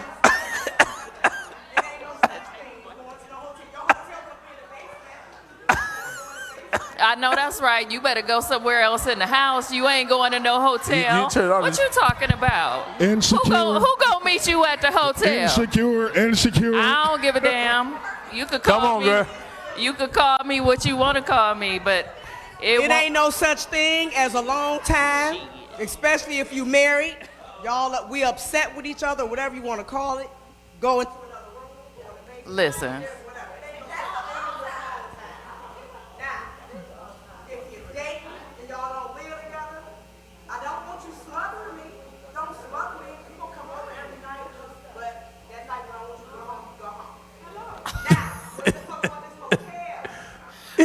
I know that's right. You better go somewhere else in the house. You ain't going to no hotel. What you talking about? Insecure. Who gonna meet you at the hotel? Insecure. I don't give a damn. You could call me. Girl. You could call me what you want to call me, but it ain't no such thing as a long time, especially if you married. Y'all, we upset with each other, whatever you want to call it. Go into another room. Listen.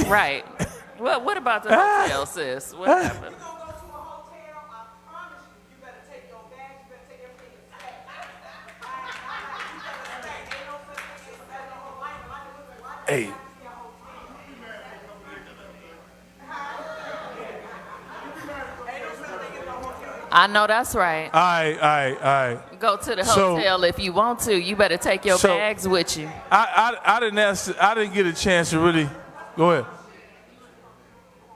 Right. What about the hotel, sis? What happened? Hey. I know that's right. All right. Go to the So- hotel if you want to. You better take your So- bags with you. I didn't get a chance to really. Go ahead.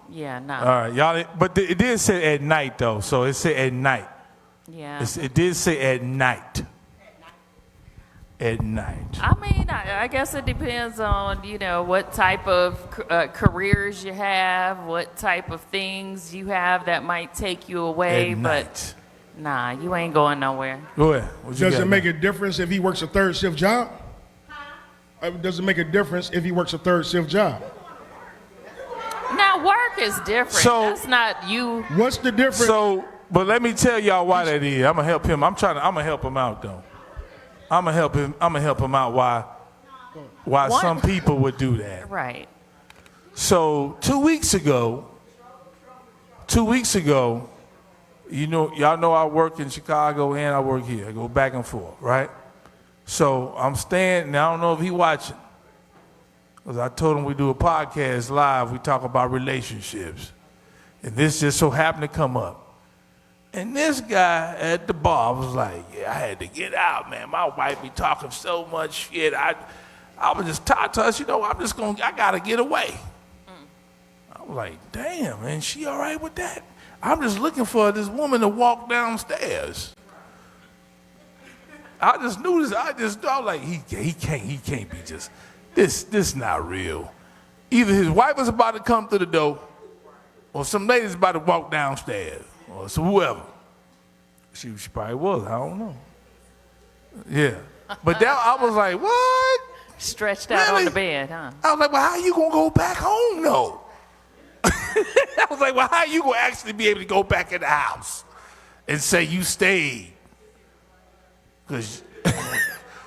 Yeah, no. All right, y'all. But it did say at night though, so it said at night. Yeah. It did say at night. At night. I mean, I guess it depends on, what type of careers you have, what type of things you have that might take you away. At But night. nah, you ain't going nowhere. Go ahead. What you Does got, it make man? a difference if he works a third shift job? Does it make a difference if he works a third shift job? Now, work is different. So- That's not you. What's the difference? So, but let me tell y'all why that is. I'm gonna help him. I'm gonna help him out though. I'm gonna help him out why What? some people would do that. Right. So 2 weeks ago, y'all know I work in Chicago and I work here. I go back and forth, right? So I'm staying, now I don't know if he watching. Because I told him we do a podcast live, we talk about relationships. And this just so happened to come up. And this guy at the bar was like, yeah, I had to get out, man. My wife be talking so much shit. I was just tired to us, I gotta get away. I was like, damn, man, she all right with that? I'm just looking for this woman to walk downstairs. I just knew this. I was like, he can't be just, this not real. Either his wife was about to come through the door, or some lady's about to walk downstairs, or so whoever. She probably was, I don't know. Yeah. But that, I was like, what? Stretched out Really? on the bed, huh? I was like, well, how you gonna go back home though? I was like, well, how you gonna actually be able to go back in the house and say you stayed? Cause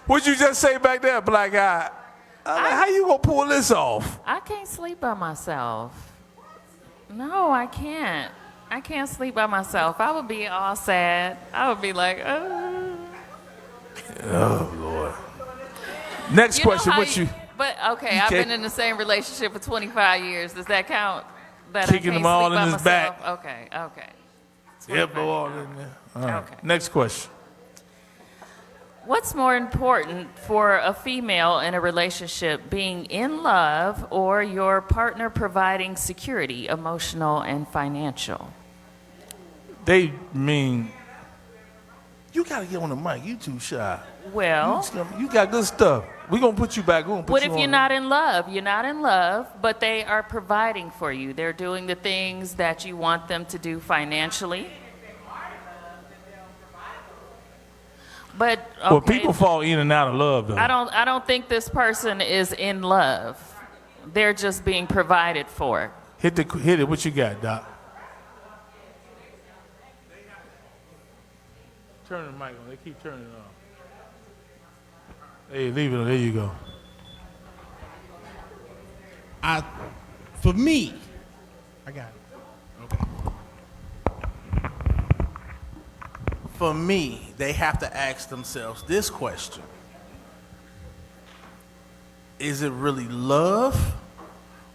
what'd you just say back there, black guy? I was like, how you gonna pull this off? I can't sleep by myself. No, I can't. I can't sleep by myself. I would be all sad. I would be like, oh. Oh Lord. Next You know question, how what you But okay, you I've can't- been in the same relationship for 25 years. Does that count? That Kicking I can't them all sleep in by his myself? back. Okay. Yep, go all in there. All right. Okay. Next question. What's more important for a female in a relationship, being in love or your partner providing security, emotional and financial? They mean you gotta get on the mic. You too shy. Well, You got good stuff. We're gonna put you back. We're gonna put what you if you're on. not in love? You're not in love, but they are providing for you. They're doing the things that you want them to do financially. But okay, Well, people fall in and out of love though. I don't think this person is in love. They're just being provided for. Hit it. What you got, Doc? Turn the mic on. They keep turning it on. Hey, leave it on. There you go. For me, I got it. Okay. For me, they have to ask themselves this question. Is it really love,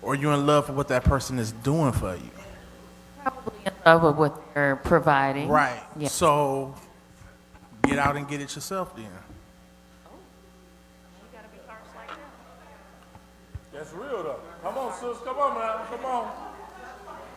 or are you in love with what that person is doing for you? Probably in love with what they're providing. Right. Yeah. So get out and get it yourself then. That's real though. Come on, sis. Come on, man. Come on.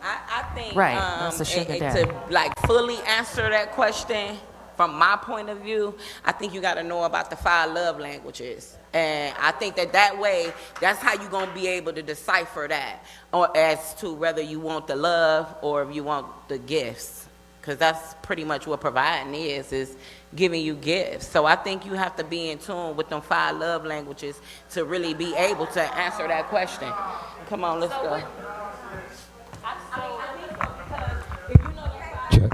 I think Right, that's a sugar and daddy. to like fully answer that question from my point of view, I think you got to know about the 5 love languages. And I think that way, that's how you're going to be able to decipher that, or as to whether you want the love or if you want the gifts. Because that's pretty much what providing is giving you gifts. So I think you have to be in tune with them 5 love languages to really be able to answer that question. Come on, let's go.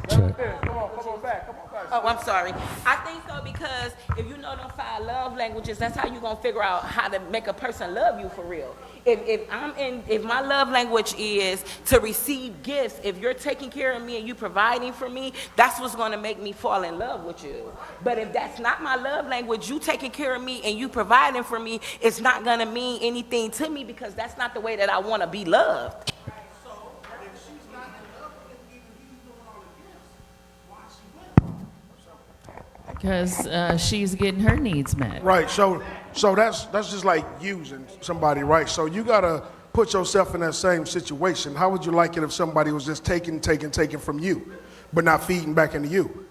Check. Oh, I'm sorry. I think so because if you know them 5 love languages, that's how you're gonna figure out how to make a person love you for real. If my love language is to receive gifts, if you're taking care of me and you providing for me, that's what's gonna make me fall in love with you. But if that's not my love language, you taking care of me and you providing for me, it's not gonna mean anything to me because that's not the way that I want to be loved. So if she's not in love with him, even he's doing all the gifts, why is she Because she's getting her needs met. Right. So that's just like using somebody, right? So you gotta put yourself in that same situation. How would you like it if somebody was just taking from you, but not feeding back into you?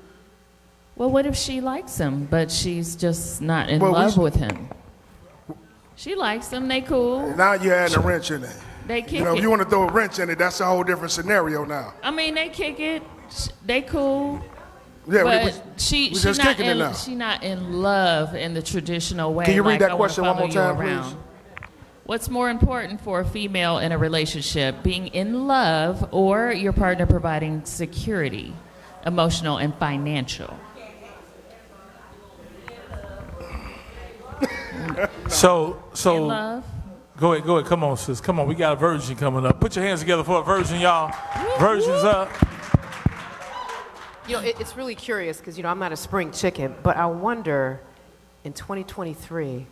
Well, what if she likes him, but she's just not in Well, love with him? She likes him, they cool. Now you're adding a wrench in it. They kick You know, it. if you want to throw a wrench in it, that's a whole different scenario now. I mean, they kick it, they cool. Yeah, But we just kicking it now. she not in love in the traditional way. Can you read like, that I wanna question one more follow you time, around. please? What's more important for a female in a relationship, being in love or your partner providing security, emotional and financial? So In love? go ahead. Come on, sis. Come on. We got a virgin coming up. Put your hands together for a virgin, y'all. Virgin's up. You know, it's really curious because, you know, I'm not a spring chicken, but I wonder in 2023,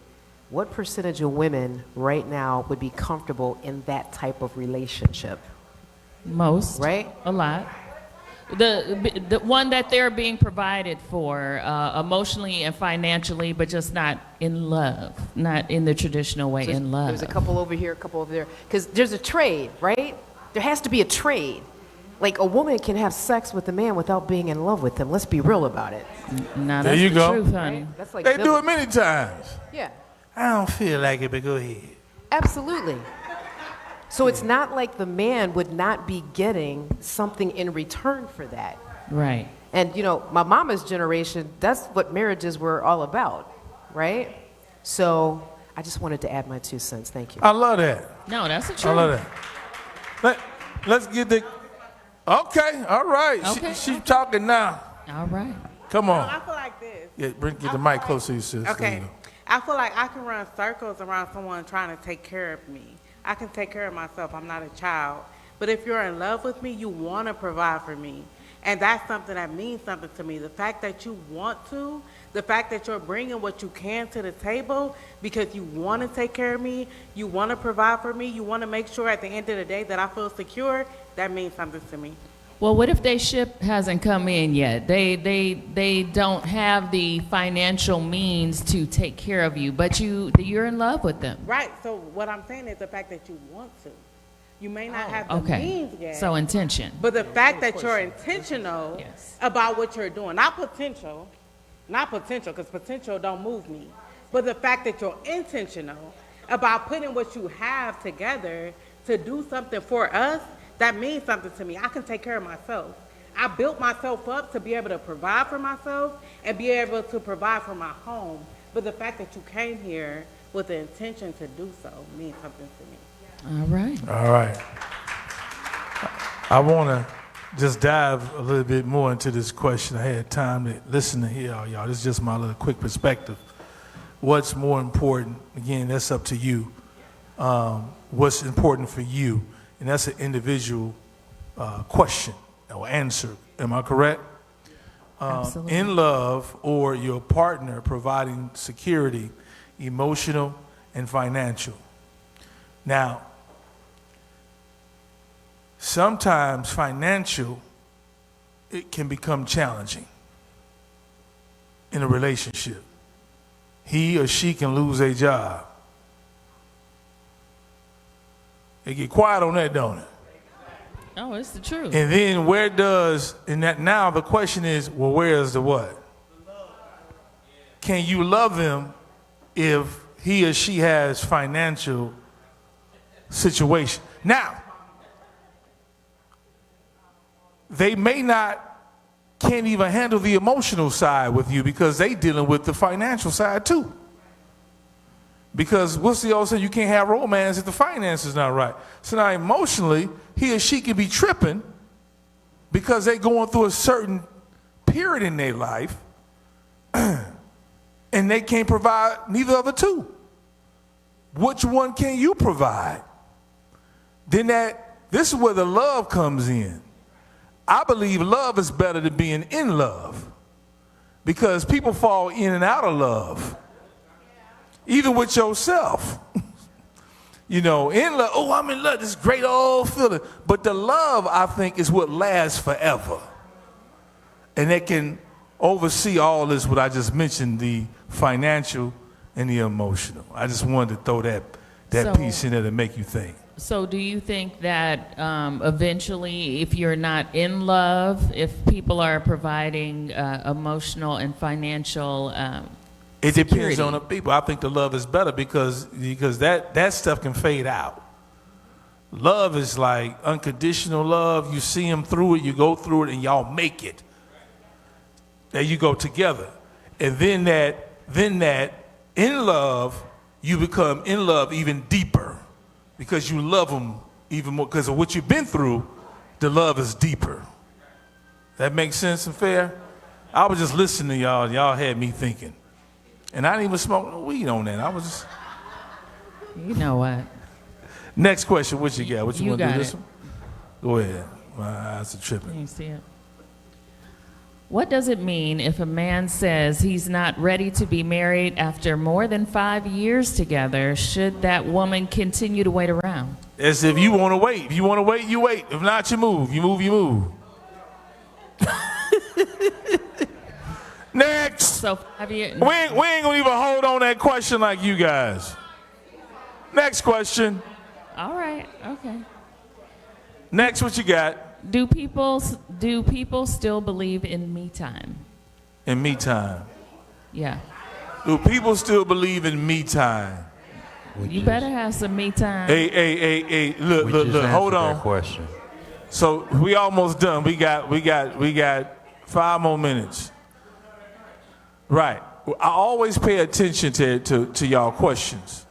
what percentage of women right now would be comfortable in that type of relationship? Most. Right? A lot. The one that they're being provided for emotionally and financially, but just not in love, not in the traditional way, in love. There's a couple over here, a couple over there. Because there's a trade, right? There has to be a trade. Like a woman can have sex with a man without being in love with him. Let's be real about it. Now, There that's you the go. truth, honey. Right? That's like They do it many times. Yeah, I don't feel like it, but go ahead. absolutely. So it's not like the man would not be getting something in return for that. Right. And, you know, my mama's generation, that's what marriages were all about, right? So I just wanted to add my 2 cents. Thank you. I love that. No, that's the I truth. love that. Let's get the. Okay, all right. Okay. She's talking now. All right. Come on. I feel like this. Yeah, get the mic closer to you, sis. There Okay. you go. I feel like I can run circles around someone trying to take care of me. I can take care of myself. I'm not a child. But if you're in love with me, you want to provide for me. And that's something that means something to me. The fact that you want to, the fact that you're bringing what you can to the table because you want to take care of me, you want to provide for me, you want to make sure at the end of the day that I feel secure, that means something to me. Well, what if their ship hasn't come in yet? They don't have the financial means to take care of you, but you're in love with them. Right. So what I'm saying is the fact that you want to. You may not have the Okay. means yet. So intention. But the fact that you're intentional Yes. about what you're doing, not potential, because potential don't move me, but the fact that you're intentional about putting what you have together to do something for us, that means something to me. I can take care of myself. I built myself up to be able to provide for myself and be able to provide for my home. But the fact that you came here with the intention to do so means something to me. All right. All right. I want to just dive a little bit more into this question. I had time to listen to hear all y'all. This is just my little quick perspective. What's more important? Again, that's up to you. What's important for you? And that's an individual question or answer. Am I correct? Absolutely. In love or your partner providing security, emotional and financial. Now, sometimes financial, it can become challenging in a relationship. He or she can lose a job. They get quiet on that, don't it? Oh, it's the truth. And then now the question is, well, where's the what? Can you love him if he or she has financial situation? Now, they can't even handle the emotional side with you because they dealing with the financial side too. Because what's the old saying? You can't have romance if the finance is not right. So now emotionally, he or she can be tripping because they're going through a certain period in their life and they can't provide neither of the two. Which one can you provide? Then this is where the love comes in. I believe love is better than being in love because people fall in and out of love. Even with yourself. You know, in love, oh, I'm in love, this great old feeling. But the love, I think, is what lasts forever. And it can oversee all this, what I just mentioned, the financial and the emotional. I just wanted to throw that piece in there to make you think. So do you think that eventually, if you're not in love, if people are providing emotional and financial it security? Depends on the people. I think the love is better because that stuff can fade out. Love is like unconditional love. You see them through it, you go through it, and y'all make it. There you go together. And then that in love, you become in love even deeper because you love them even more because of what you've been through. The love is deeper. That makes sense and fair? I was just listening to y'all. Y'all had me thinking. And I didn't even smoke no weed on that. I was just... You know what? Next question, what you got? What you want to do got this it. one? Go ahead. My eyes are tripping. You see it? What does it mean if a man says he's not ready to be married after more than 5 years together? Should that woman continue to wait around? As if you want to wait. If you want to wait, you wait. If not, you move. You move, you move. Next. So 5 years. We ain't going to even hold on that question like you guys. Next question. All right. Okay. Next, what you got? Do people still believe in me time? In me time. Yeah. Do people still believe in me time? You better have some me time. Hey, look, hold on. Question. So we almost done. We got 5 more minutes. Right. I always pay attention to y'all questions.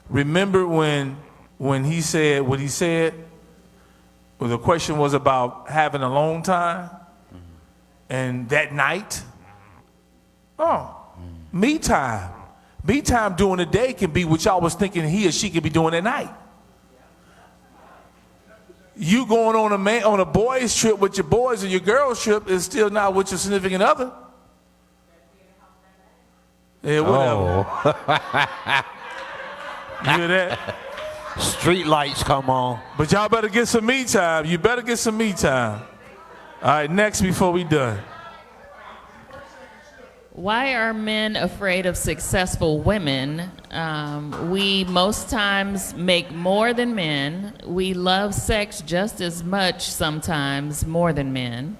Remember when he said what he said? Well, the question was about having a long time, and that night. Me time. Me time during the day can be what y'all was thinking he or she could be doing at night. You going on a boys trip with your boys or your girls trip is still not with your significant other. Yeah, whatever. Oh. You hear that? Street lights come on. But y'all better get some me time. You better get some me time. All right, next before we done. Why are men afraid of successful women? We most times make more than men. We love sex just as much, sometimes more than men.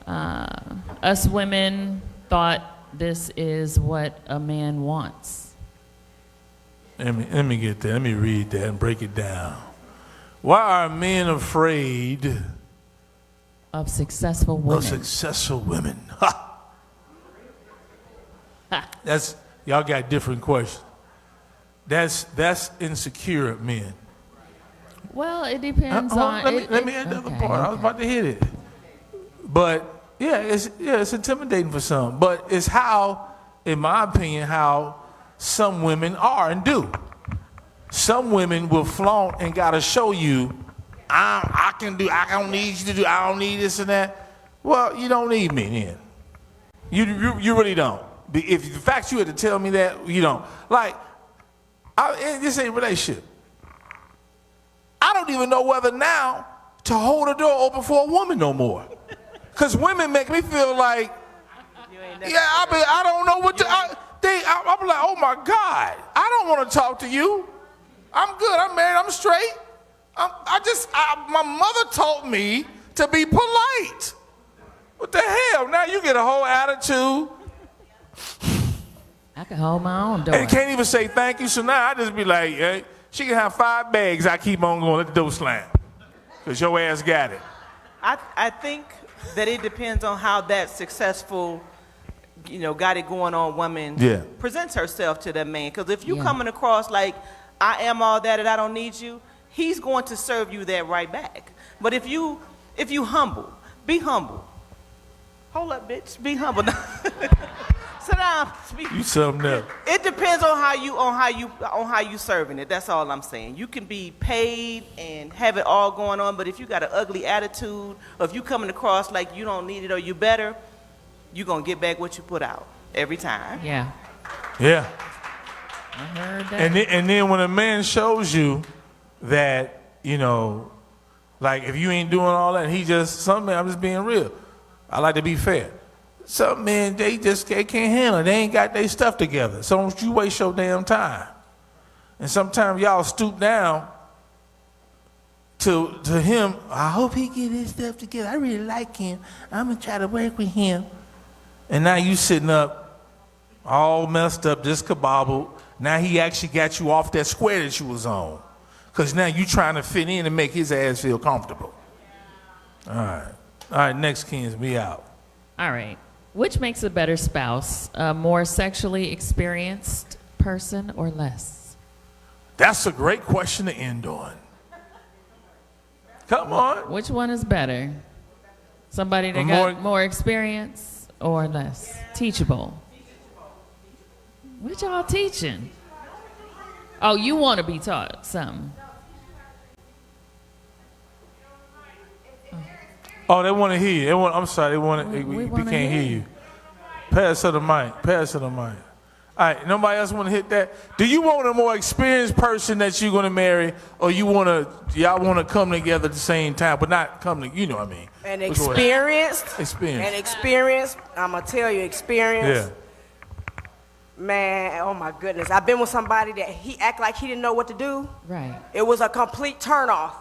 Us women thought this is what a man wants. Let me get that. Let me read that and break it down. Why are men afraid of successful women? Of successful women. Ha! That's y'all got different questions. That's insecure men. Well, it depends on. Let me add the other part. I was about to hit it. But it's intimidating for some. But it's how, in my opinion, how some women are and do. Some women will flaunt and gotta show you, I don't need you to do, I don't need this and that. Well, you don't need me then. You really don't. If the fact you had to tell me that, you don't. Like, this ain't a relationship. I don't even know whether now to hold the door open for a woman no more. Because women make me feel like, I don't know what to, I'm like, oh my God, I don't want to talk to you. I'm good, I'm married, I'm straight. My mother taught me to be polite. What the hell? Now you get a whole attitude. I can hold my own door. And can't even say thank you, so now I just be like, hey, she can have 5 bags, I keep on going, let the door slam. Because your ass got it. I think that it depends on how that successful, got it going on woman presents herself to that man. Because if you coming across like, I am all that and I don't need you, he's going to serve you that right back. But if you humble, be humble. Hold up, bitch, be humble. Sit down. You something else. It depends on how you serving it. That's all I'm saying. You can be paid and have it all going on, but if you got an ugly attitude, or if you coming across like you don't need it or you better, you gonna get back what you put out every time. Yeah. Yeah. I heard that. And then when a man shows you that, like if you ain't doing all that, I'm just being real. I like to be fair. Some men, they can't handle it. They ain't got their stuff together. So don't you waste your damn time. And sometimes y'all stoop down to him. I hope he get his stuff together. I really like him. I'm going to try to work with him. And now you sitting up all messed up, discombobbled. Now he actually got you off that square that you was on. Because now you trying to fit in and make his ass feel comfortable. All right, next Kings, me out. All right. Which makes a better spouse? A more sexually experienced person or less? That's a great question to end on. Come on. Which one is better? Somebody that got more experience or less? Teachable. What y'all teaching? Oh, you want to be taught something. Oh, they want to hear you. I'm sorry, they want to. We can't hear you. Pass to the mic. Pass to the mic. All right, nobody else want to hit that? Do you want a more experienced person that you're going to marry, or y'all want to come together at the same time, but not come to, you know what I mean? And experienced. I'm going to tell you, experience. Yeah. Man, oh my goodness. I've been with somebody that he act like he didn't know what to do. Right. It was a complete turnoff.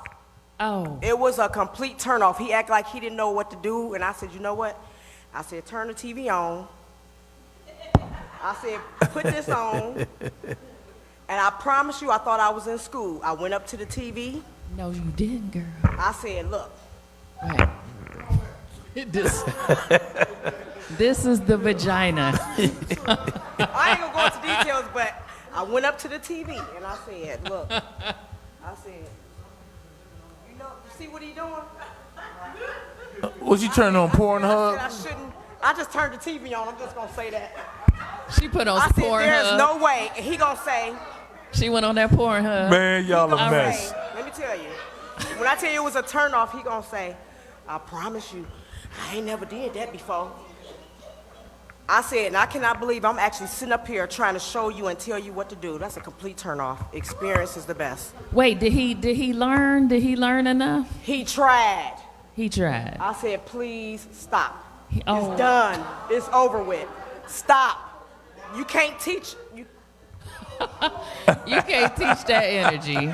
Oh. It was a complete turnoff. He act like he didn't know what to do, and I said, you know what? I said, turn the TV on. I said, put this on. And I promise you, I thought I was in school. I went up to the TV. No, you didn't, girl. I said, look. Right. This is the vagina. I ain't gonna go into details, but I went up to the TV and I said, look. I said, you know, see what he doing? Was you turning on Pornhub? I shouldn't. I just turned the TV on. I'm just gonna say that. She put on some Pornhub. There's no way. And he gonna say. She went on that Pornhub. Man, y'all a mess. Say, let me tell you. When I tell you it was a turnoff, he gonna say, I promise you, I ain't never did that before. I said, and I cannot believe I'm actually sitting up here trying to show you and tell you what to do. That's a complete turnoff. Experience is the best. Wait, did he learn? Did he learn enough? He tried. He tried. I said, please stop. It's done. It's over with. Stop. You can't teach. You can't teach that energy.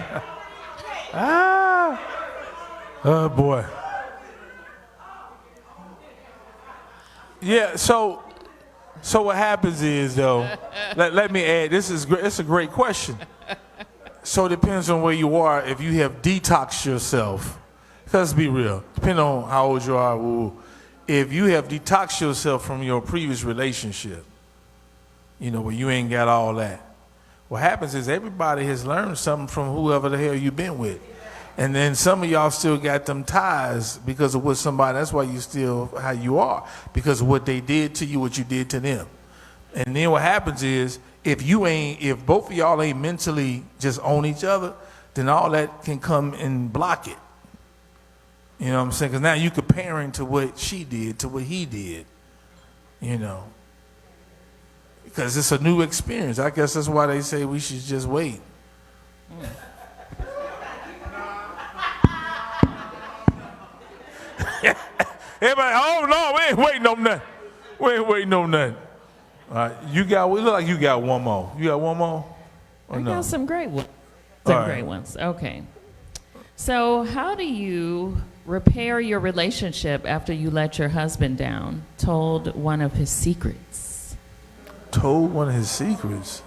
Oh boy. Yeah. So what happens is though. let me add. It's a great question. So it depends on where you are. If you have detoxed yourself, let's be real. Depending on how old you are. If you have detoxed yourself from your previous relationship, where you ain't got all that, what happens is everybody has learned something from whoever the hell you've been with. And then some of y'all still got them ties because of what that's why you still how you are, because of what they did to you, what you did to them. And then what happens is if both of y'all ain't mentally just on each other, then all that can come and block it. You know what I'm saying? Because now you comparing to what she did to what he did, because it's a new experience. I guess that's why they say we should just wait. Everybody, oh no, we ain't waiting on nothing. We ain't waiting on nothing. All right, it look like you got one more. You got one more? I got some great ones. Great ones. Okay. So how do you repair your relationship after you let your husband down? Told one of his secrets. Told one of his secrets?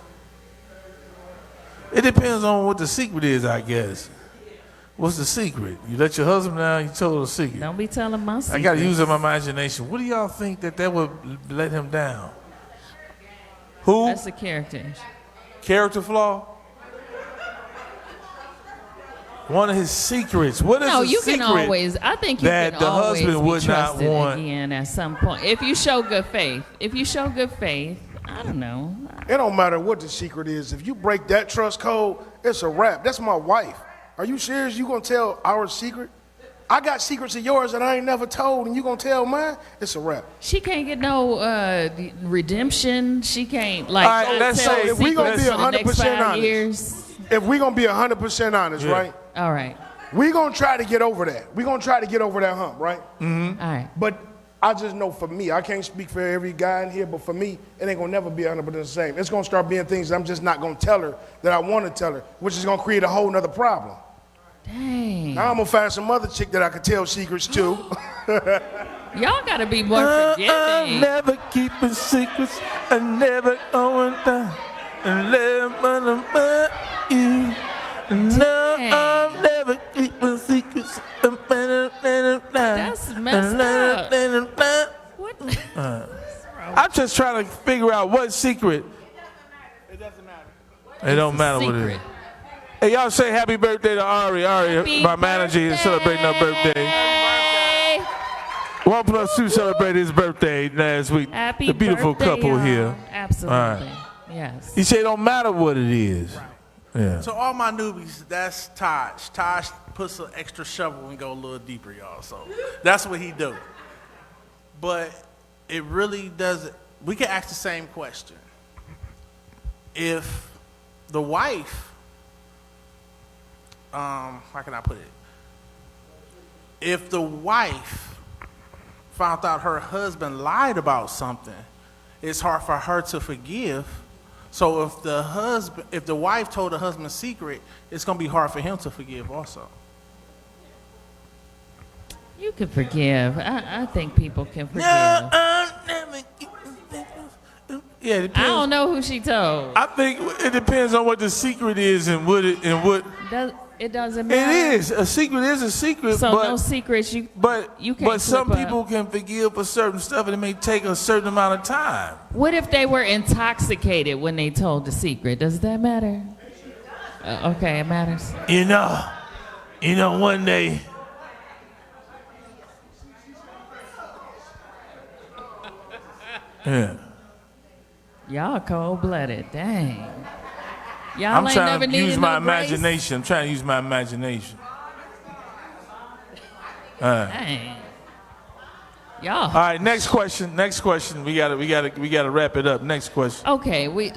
It depends on what the secret is, I guess. What's the secret? You let your husband down, you told a secret. Don't be telling my secret. I got to use my imagination. What do y'all think that would let him down? Who? That's a character. Character flaw? One of his secrets. What is no, the you secret? Can always. I think you that can the always husband be would not trusted want again at some point if you show good faith. I don't know. It don't matter what the secret is. If you break that trust code, it's a wrap. That's my wife. Are you serious? You gonna tell our secret? I got secrets of yours that I ain't never told, and you gonna tell mine? It's a wrap. She can't get no redemption. She can't All right, let's say if we gonna be 100% honest. If we gonna be 100% honest, right? All right. We gonna try to get over that. We gonna try to get over that hump, right? Mm-hmm. All right. But I just know for me, I can't speak for every guy in here, but for me, it ain't gonna never be 100% the same. It's gonna start being things I'm just not gonna tell her that I wanna tell her, which is gonna create a whole nother problem. Dang. Now I'm gonna find some other chick that I can tell secrets to. Y'all gotta be more forgiving. I'm never keeping secrets. I never going down and let you. No, I'm never keeping secrets. That's messed up. What? I'm just trying to figure out what secret. It doesn't matter. It don't matter what it is. Hey, y'all say happy birthday to Ari. Ari, my manager, is celebrating her birthday. 1+2 celebrated his birthday last week. Happy the beautiful birthday, couple y'all. here. Absolutely. All right. Yes. He said it don't matter what it is. Yeah. So all my newbies, that's Taj. Taj puts an extra shovel and go a little deeper, y'all. So that's what he do. But it really doesn't. We can ask the same question. If the wife, how can I put it? If the wife found out her husband lied about something, it's hard for her to forgive. So if the wife told the husband a secret, it's gonna be hard for him to forgive also. You can forgive. I think people can forgive. Yeah, it depends. I don't know who she told. I think it depends on what the secret is and what. It doesn't matter. It is. A secret is a secret. So but, no secrets. You can't. But some slip up. people can forgive for certain stuff, and it may take a certain amount of time. What if they were intoxicated when they told the secret? Does that matter? Okay, it matters. You know, one day. Yeah. Y'all cold-blooded. Dang. Y'all I'm ain't trying never to needed use my no grace? imagination. I'm trying to use my imagination. Dang. Y'all. All right, next question. We gotta wrap it up. Next question. Okay, we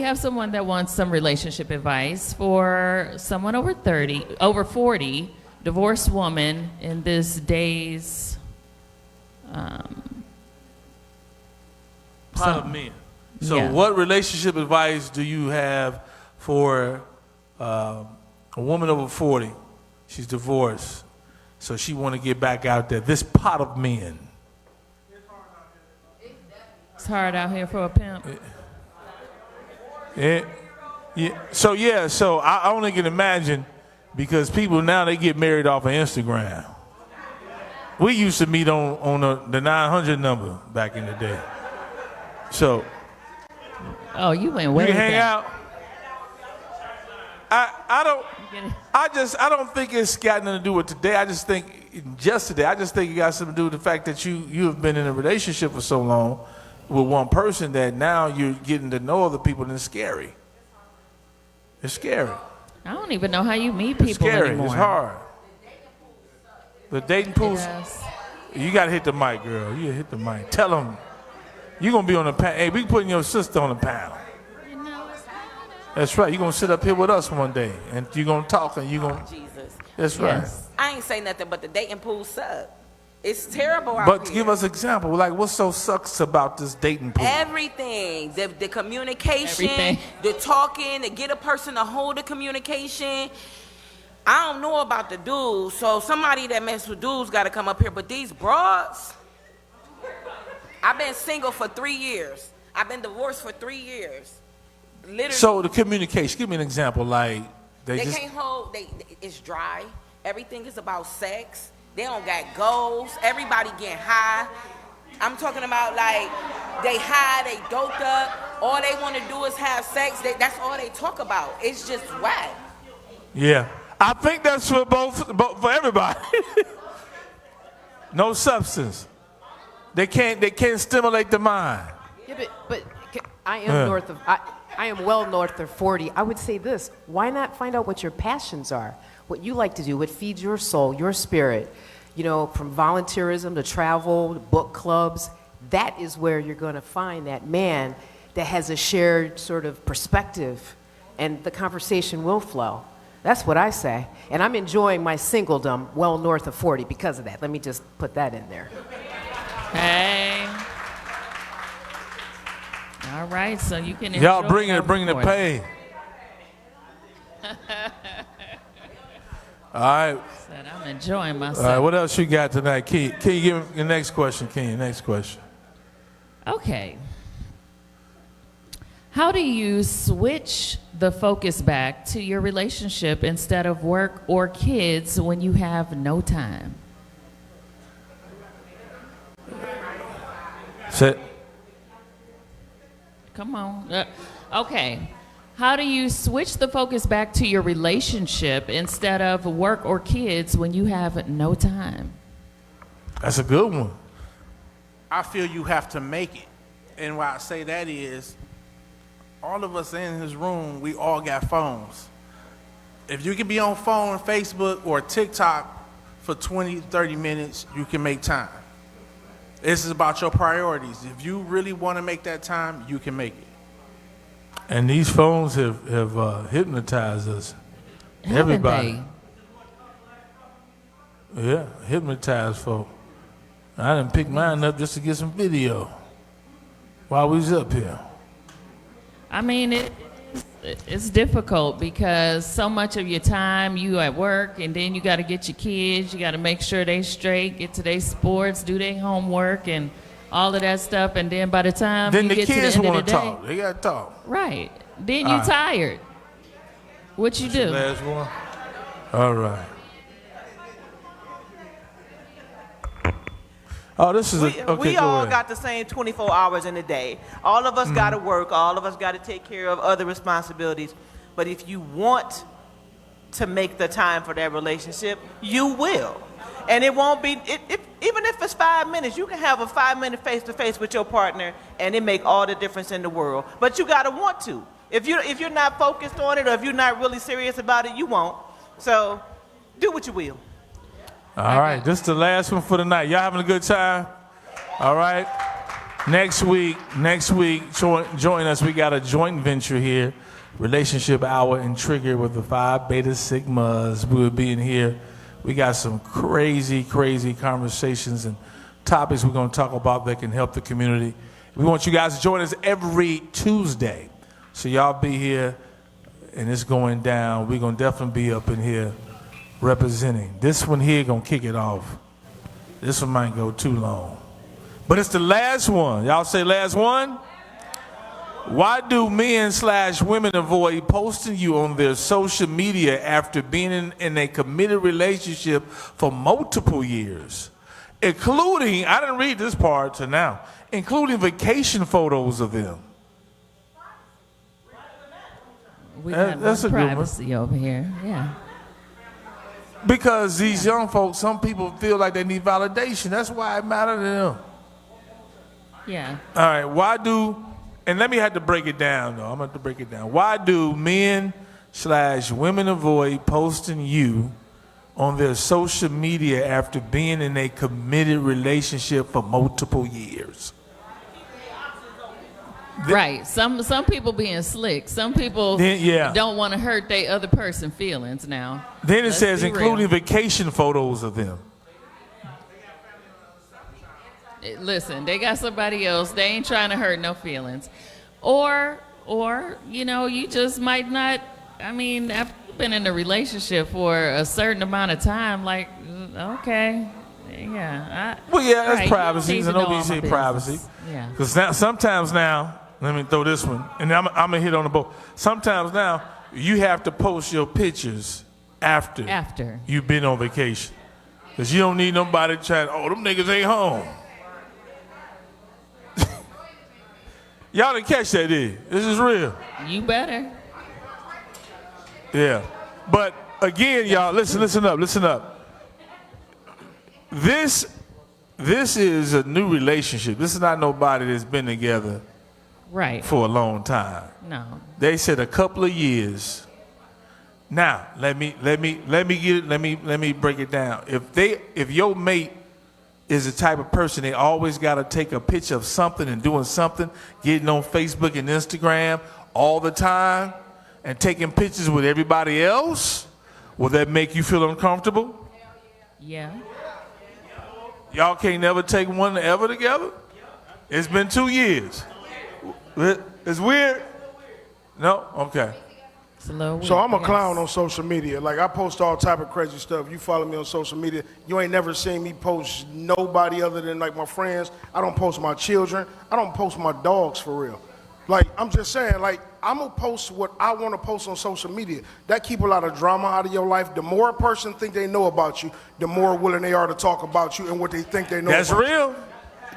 have someone that wants some relationship advice for someone over 40, divorced woman in this day's Pot of men. So, yeah. what relationship advice do you have for a woman over 40? She's divorced, so she want to get back out there. This pot of men. It's hard out here for a pimp. Yeah. So I only can imagine because people now they get married off of Instagram. We used to meet on the 900 number back in the day. So. Oh, you went way You can hang back. out. I don't think it's got nothing to do with today. I just think it got something to do with the fact that you have been in a relationship for so long with one person that now you're getting to know other people and it's scary. It's scary. I don't even know how you meet people It's scary. anymore. It's hard. The dating pools. Yes. You got to hit the mic, girl. You hit the mic. Tell them you're going to be on the panel. Hey, we putting your sister on the panel. That's right. You're going to sit up here with us one day and you're going to talk and you're going to. Jesus. That's right. Yes. I ain't say nothing, but the dating pool suck. It's terrible out But here. give us an example. Like, what so sucks about this dating pool? Everything. The communication, Everything. the talking, to get a person to hold the communication. I don't know about the dudes, so somebody that mess with dudes got to come up here. But these broads, I've been single for 3 years. I've been divorced for 3 years. Literally. So the communication, give me an example. Like, They just, can't hold, it's dry. Everything is about sex. They don't got goals. Everybody getting high. I'm talking about like they high, they doped up. All they want to do is have sex. That's all they talk about. It's just whack. yeah. I think that's for for everybody. No substance. They can't stimulate the mind. Yeah, but I am I am well north of 40. I would say this: why not find out what your passions are, what you like to do, what feeds your soul, your spirit? You know, from volunteerism to travel, to book clubs. That is where you're going to find that man that has a shared sort of perspective, and the conversation will flow. That's what I say. And I'm enjoying my singledom well north of 40 because of that. Let me just put that in there. Hey. All right, so you can enjoy Y'all bring the pain. All right. Said I'm enjoying myself. All right, what else you got tonight? Can you give me the next question, Ken? Next question. Okay. How do you switch the focus back to your relationship instead of work or kids when you have no time? Sit. Come on. Okay. How do you switch the focus back to your relationship instead of work or kids when you have no time? That's a good one. I feel you have to make it. And why I say that is, all of us in this room, we all got phones. If you can be on phone, Facebook, or TikTok for 20, 30 minutes, you can make time. This is about your priorities. If you really want to make that time, you can make it. And these phones have hypnotized us. Haven't Everybody. Yeah, hypnotized folk. I done picked mine up just to get some video while we was up here. I mean, it's difficult because so much of your time you at work, and then you got to get your kids, you got to make sure they straight, get to their sports, do their homework, and all of that stuff. And then by the time Then you the get to the kids end of want the to day, talk. They got to talk. right? Then All you right. tired. What you do? Last one. All right. Oh, this is okay. We go all ahead. got the same 24 hours in a day. All of us got to work. All of us got to take care of other responsibilities. But if you want to make the time for that relationship, you will. And it won't be, even if it's 5 minutes, you can have a 5-minute face-to-face with your partner, and it make all the difference in the world. But you got to want to. If you're not focused on it, or if you're not really serious about it, you won't. So do what you will. All right, this is the last one for the night. Y'all having a good time? All right. Next week, join us. We got a joint venture here, Relationship Hour and Trigger with the 5 Beta Sigmas. We will be in here. We got some crazy conversations and topics we're going to talk about that can help the community. We want you guys to join us every Tuesday. So y'all be here, and it's going down. We're going to definitely be up in here representing. This one here gonna kick it off. This one might go too long, but it's the last one. Y'all say last one. Why do men/women avoid posting you on their social media after being in a committed relationship for multiple years, including, I didn't read this part to now, including vacation photos of them? We got that's a good one. privacy over here. Yeah. Because these young folks, some people feel like they need validation. That's why it matters to them. Yeah. All right, and let me have to break it down, though. I'm going to have to break it down. Why do men/women avoid posting you on their social media after being in a committed relationship for multiple years? Right. Some people being slick. Some people don't want to hurt their other person feelings now. Then it Let's says be including real. vacation photos of them. Listen, they got somebody else. They ain't trying to hurt no feelings. Or you just might not, after you've been in a relationship for a certain amount of time, like, okay, yeah. That's privacy. You I don't know need you to know all say my privacy. business. Yeah. Because sometimes now, let me throw this one, and I'm going to hit on the boat. Sometimes now, you have to post your pictures after you've been on vacation. Because you don't need nobody trying, them niggas ain't home. Y'all didn't catch that, did you? This is real. You better. Yeah. But again, y'all, listen up. This is a new relationship. This is not nobody that's been together for a long time. No. They said a couple of years. Now, let me break it down. If your mate is the type of person they always got to take a picture of something and doing something, getting on Facebook and Instagram all the time and taking pictures with everybody else, will that make you feel uncomfortable? Yeah. Y'all can't never take one ever together? It's been 2 years. It's weird? No? Okay. So I'm a clown on social media. Like, I post all type of crazy stuff. You follow me on social media, you ain't never seen me post nobody other than like my friends. I don't post my children. I don't post my dogs for real. Like, I'm just saying, like, I'm gonna post what I want to post on social media. That keep a lot of drama out of your life. The more a person think they know about you, the more willing they are to talk about you and what they think they know That's about real. you.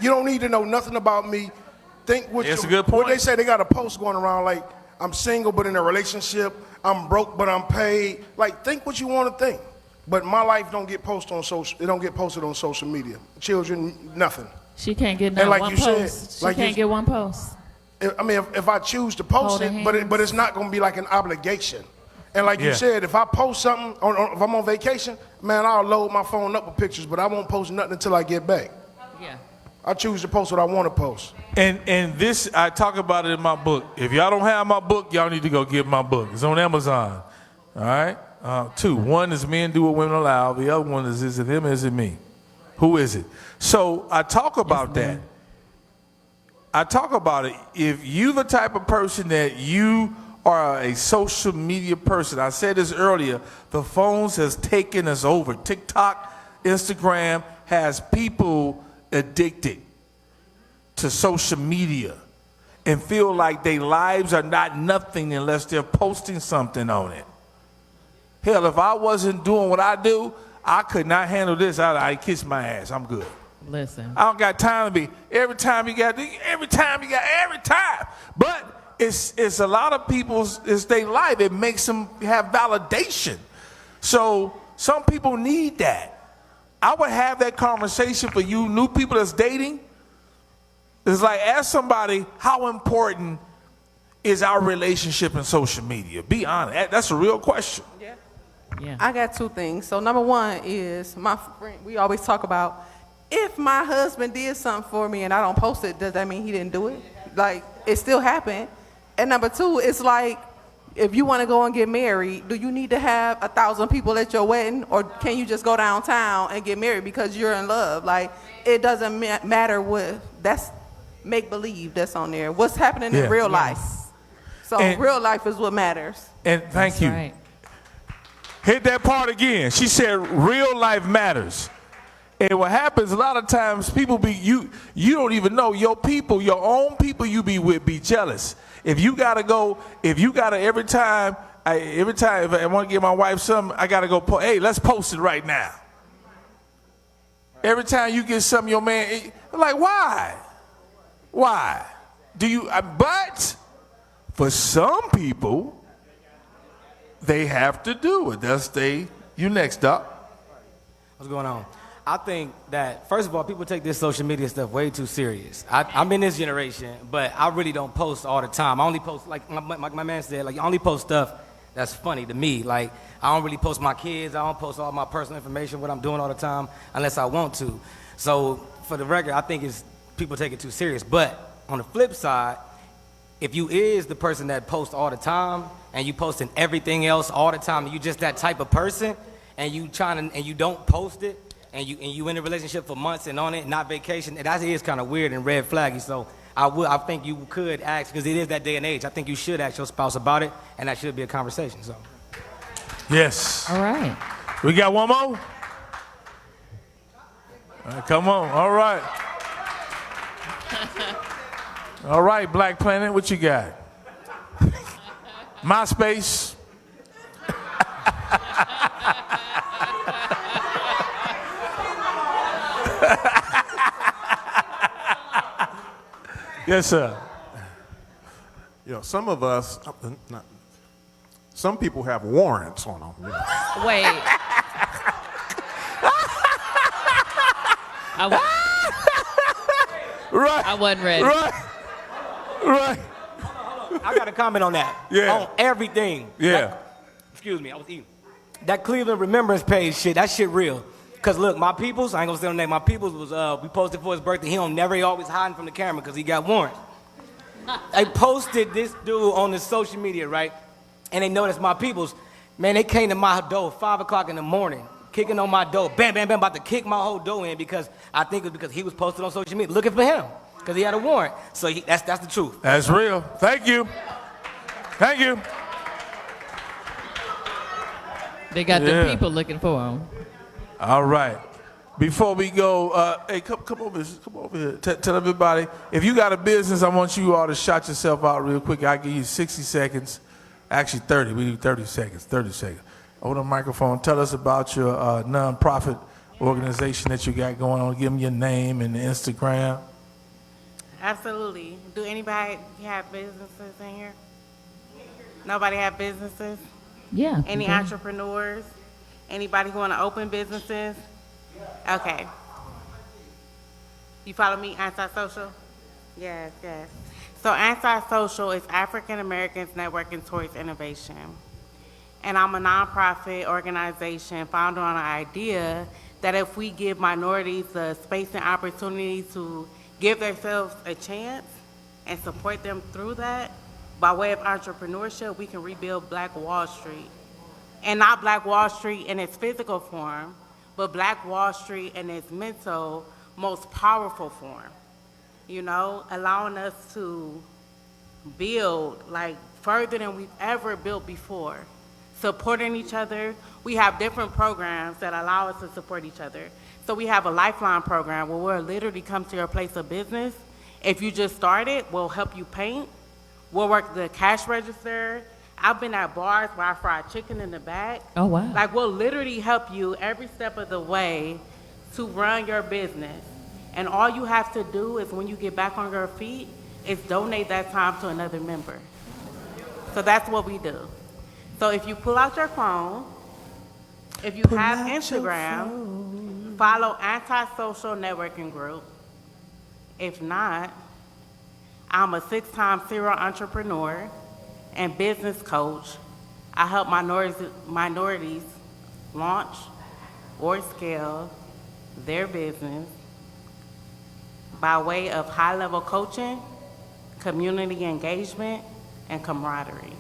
You don't need to know nothing about me. Think what That's a good point. What they say, they got a post going around like, I'm single but in a relationship, I'm broke but I'm paid. Like, think what you want to think. But my life don't get posted on social. It don't get posted on social media. Children, nothing. She can't get And no like one you post. said, She like can't you- get one post. I mean, if I choose to post Holding it, but it's not going to be like an obligation. And like you Yeah. said, if I post something, if I'm on vacation, man, I'll load my phone up with pictures, but I won't post nothing until I get back. Yeah. I choose to post what I want to post. And this, I talk about it in my book. If y'all don't have my book, y'all need to go get my book. It's on Amazon. All right? Two. One is Men Do What Women Allow. The other one is it him or is it me? Who is it? So I talk about that. I talk about it. If you the type of person that you are a social media person, I said this earlier, the phones has taken us over. TikTok, Instagram has people addicted to social media and feel like their lives are not nothing unless they're posting something on it. Hell, if I wasn't doing what I do, I could not handle this. I'd kiss my ass. I'm good. Listen. I don't got time to be every time. But it's a lot of people's, it's their life. It makes them have validation. So some people need that. I would have that conversation for you new people that's dating. It's like, ask somebody, how important is our relationship in social media? Be honest. That's a real question. Yeah. I got two things. So number one is my friend. We always talk about if my husband did something for me and I don't post it, does that mean he didn't do it? Like, it still happened. And number two, it's like, if you want to go and get married, do you need to have 1,000 people at your wedding, or can you just go downtown and get married because you're in love? Like, it doesn't matter what. That's make believe that's on there. What's happening in real life? So real life is what matters. And thank you. Right. Hit that part again. She said real life matters. And what happens a lot of times, people you don't even know your people, your own people you be with be jealous. If you gotta every time if I want to give my wife something, I gotta go. Hey, let's post it right now. Every time you get something, your man, like, why? Do you? But for some people, they have to do it. You next, Doc. What's going on? I think that, first of all, people take this social media stuff way too serious. I'm in this generation, but I really don't post all the time. I only post, like my man said, like, I only post stuff that's funny to me. Like, I don't really post my kids. I don't post all my personal information, what I'm doing all the time, unless I want to. So, for the record, I think people take it too serious. But on the flip side, if you is the person that posts all the time, and you posting everything else all the time, and you just that type of person, and you don't post it, and you in a relationship for months and on it, not vacation, that is kind of weird and red flaggy. So I think you could ask, because it is that day and age. I think you should ask your spouse about it, and that should be a conversation. So. Yes. All right. We got one more? All right, come on. All right. All right, Black Planet, what you got? MySpace. Yes, sir. You know, some of us, some people have warrants on them. You know. Wait. I wasn't ready. Right. I got a comment on that. Yeah. On everything. Yeah. Excuse me, I was eating. That Cleveland Remembrance page shit, that shit real. Cause look, my peoples, I ain't gonna say no name, my peoples was, we posted for his birthday, he always hiding from the camera cause he got warrants. I posted this dude on the social media, right? And they noticed my peoples, man, they came to my door 5 o'clock in the morning, kicking on my door. Bam, bam, bam, about to kick my whole door in because I think it's because he was posted on social media looking for him because he had a warrant. So that's the truth. That's real. Thank you. Thank you. They got the people looking for him. All right. Before we go, hey, come over here. Tell everybody, if you got a business, I want you all to shout yourself out real quick. I'll give you 60 seconds. Actually, 30. We do 30 seconds. 30 seconds. Hold the microphone. Tell us about your nonprofit organization that you got going on. Give them your name and the Instagram. Absolutely. Do anybody have businesses in here? Nobody have businesses? Yeah. Any entrepreneurs? Anybody who want to open businesses? Okay. You follow me, Antisocial? Yes, yes. So Antisocial is African Americans Networking Towards Innovation. And I'm a nonprofit organization founded on an idea that if we give minorities the space and opportunity to give themselves a chance and support them through that, by way of entrepreneurship, we can rebuild Black Wall Street. And not Black Wall Street in its physical form, but Black Wall Street in its mental, most powerful form. You know, allowing us to build like further than we've ever built before. Supporting each other. We have different programs that allow us to support each other. So we have a Lifeline program where we'll literally come to your place of business. If you just started, we'll help you paint. We'll work the cash register. I've been at bars where I fry chicken in the back. Oh, wow. Like, we'll literally help you every step of the way to run your business. And all you have to do is when you get back on your feet is donate that time to another member. So that's what we do. So if you pull out your phone, if you have Instagram, follow Antisocial Networking Group. If not, I'm a 6-time serial entrepreneur and business coach. I help minorities launch or scale their business by way of high-level coaching, community engagement, and camaraderie.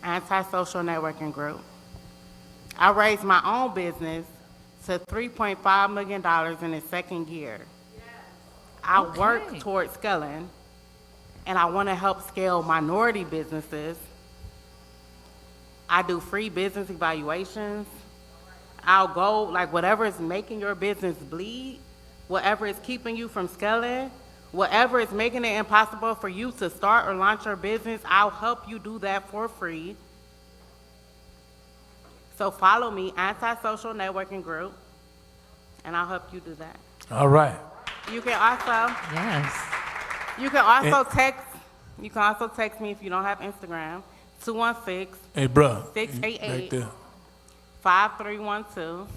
Antisocial Networking Group. I raised my own business to $3.5 million in its second year. I work towards scaling, and I want to help scale minority businesses. I do free business evaluations. I'll go, like, whatever is making your business bleed, whatever is keeping you from scaling, whatever is making it impossible for you to start or launch your business, I'll help you do that for free. So follow me, Antisocial Networking Group, and I'll help you do that. All right. You can also text me if you don't have Instagram. 216. Hey, bro. 688 right there. 5312.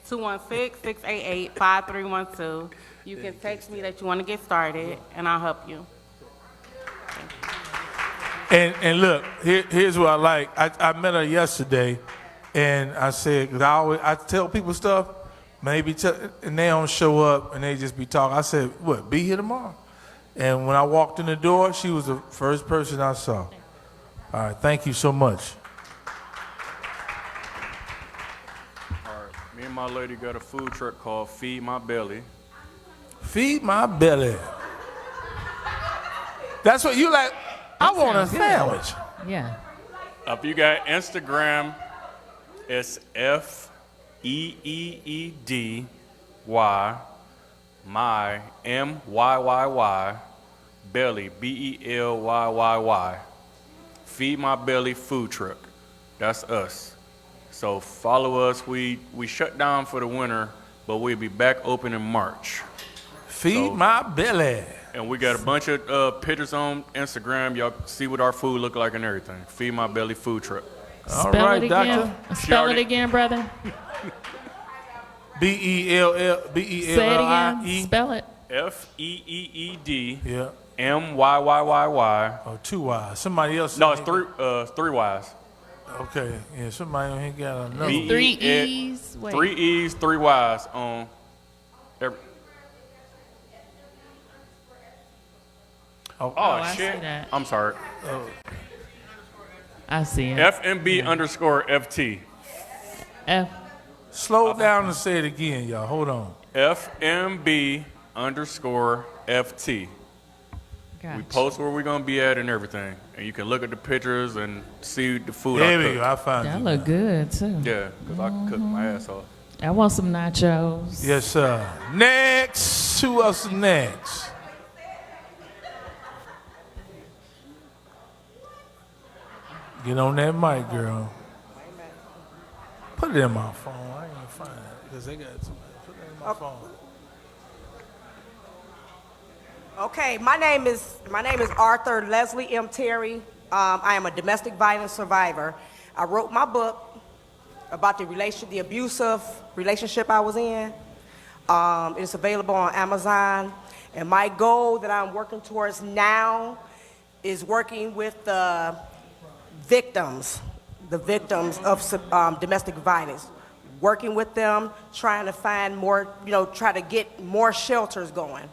216-688-5312. You can text me that you want to get started, and I'll help you. And look, here's what I like. I met her yesterday, and I said, because I tell people stuff, maybe and they don't show up, and they just be talking. I said, what, be here tomorrow? And when I walked in the door, she was the first person I saw. All right, thank you so much. Me and my lady got a food truck called Feed My Belly. Feed my belly. That's what you like. I want a sandwich. Yeah. If you got Instagram, it's FEEEDY my MYYY belly BELYYY. Feed My Belly food truck. That's us. So follow us. We shut down for the winter, but we'll be back open in March. Feed my belly. And we got a bunch of pictures on Instagram. Y'all see what our food look like and everything. Feed My Belly food truck. All right, doctor. Spell it again, brother. BELLIE. Say it again. Spell it. FEEED. Yeah. MYYYY. Oh, 2 Y's. Somebody else. No, it's three Y's. Okay. Yeah, somebody on here got another. It's 3 E's. Wait. 3 E's, 3 Y's on every. Oh, I shit. see that. I'm sorry. I see it. FMB _FT. F. Slow down and say it again, y'all. Hold on. FMB_FT. Gotcha. We post where we're gonna be at and everything, and you can look at the pictures and see the food. There I we cook. go. I found That you. look good too. Yeah, because I can cook my ass off. I want some nachos. Yes, sir. Next. Who else is next? Get on that mic, girl. Put it in my phone. I ain't gonna find it because they got somebody. Put it in my phone. Okay, my name is Arthur Leslie M. Terry. I am a domestic violence survivor. I wrote my book about the abusive relationship I was in. It's available on Amazon. And my goal that I'm working towards now is working with the victims of domestic violence, working with them, trying to find more, try to get more shelters going.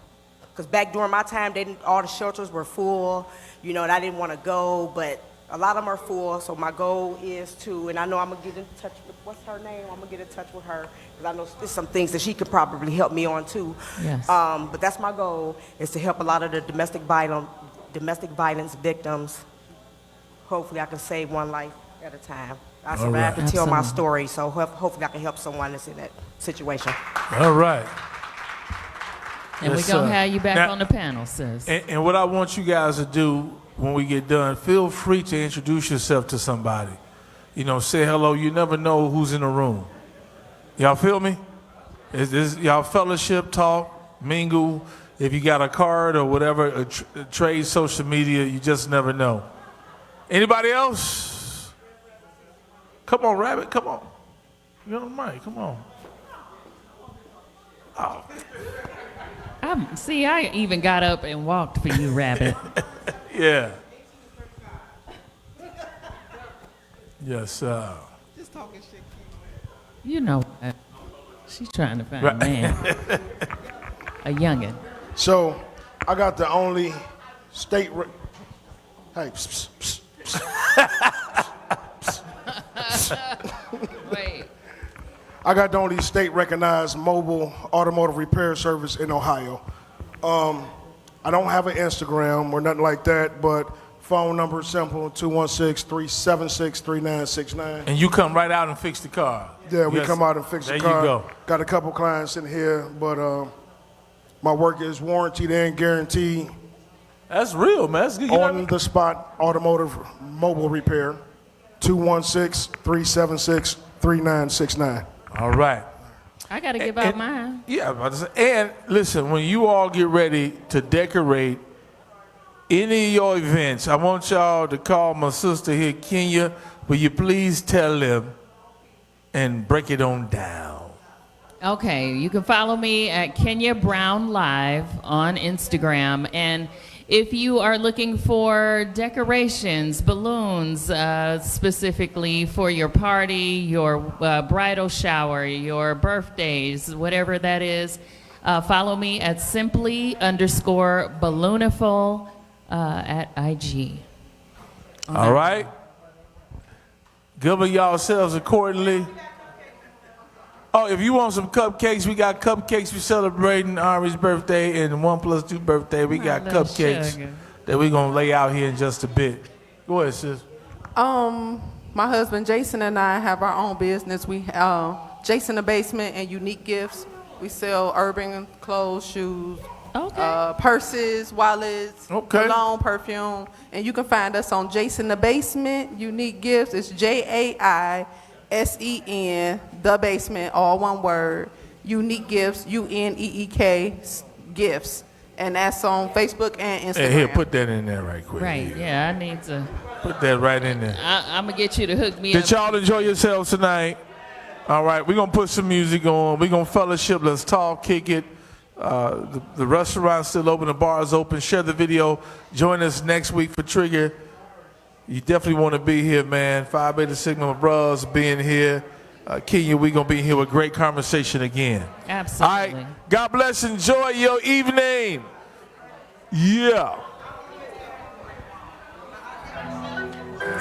Because back during my time, all the shelters were full, and I didn't want to go, but a lot of them are full. So my goal is to, and I know I'm going to get in touch with, what's her name? I'm going to get in touch with her, because I know there's some things that she could probably help me on too. Yes. But that's my goal, is to help a lot of the domestic violence victims. Hopefully I can save one life at a time. I survived to tell my story, so hopefully I can help someone that's in that situation. All right. And we're going to have you back on the panel, sis. And what I want you guys to do when we get done, feel free to introduce yourself to somebody. Say hello. You never know who's in the room. Y'all feel me? Y'all fellowship, talk, mingle. If you got a card or whatever, trade social media, you just never know. Anybody else? Come on, Rabbit, come on. You're on the mic, come on. Oh. I even got up and walked for you, Rabbit. Yeah. Yes, Just talking shit. You know what? She's trying to find a man. A youngin'. So, I got the only state... Hey, psst, psst, psst. Wait. I got the only state-recognized mobile automotive repair service in Ohio. I don't have an Instagram or nothing like that, but phone number is simple, 216-376-3969. And you come right out and fix the car. Yeah, we come out and fix the car. There you go. Got a couple clients in here, but my work is warranted and guaranteed. That's real, man. That's good. On the spot automotive mobile repair, 216-376-3969. All right. I got to give out mine. Yeah, I'm about to say, and listen, when you all get ready to decorate any of your events, I want y'all to call my sister here, Kenya. Will you please tell them and break it on down? Okay, you can follow me at Kenya Brown Live on Instagram. And if you are looking for decorations, balloons, specifically for your party, your bridal shower, your birthdays, whatever that is, follow me at simply_ballooniful at IG. All right. Govern yourselves accordingly. Oh, if you want some cupcakes, we got cupcakes. We're celebrating Ari's birthday and 1+2 birthday. We got cupcakes that we're going to lay out here in just a bit. Go ahead, sis. My husband Jason and I have our own business. We Jason the Basement and Unique Gifts. We sell urban clothes, shoes, purses, wallets, cologne, perfume. And you can find us on Jason the Basement, Unique Gifts. It's JAISEN, The Basement, all one word. Unique Gifts, UNEEK Gifts. And that's on Facebook and Instagram. Hey, here, put that in there right quick. Right, yeah, I need to. Put that right in there. I'm going to get you to hook me up. Did y'all enjoy yourselves tonight? All right, we're going to put some music on. We're going to fellowship. Let's talk, kick it. The restaurant's still open. The bar is open. Share the video. Join us next week for Trigger. You definitely want to be here, man. Phi Beta Sigma bros being here. Kenya, we're going to be here with great conversation again. Absolutely. All right, God bless. Enjoy your evening. Yeah.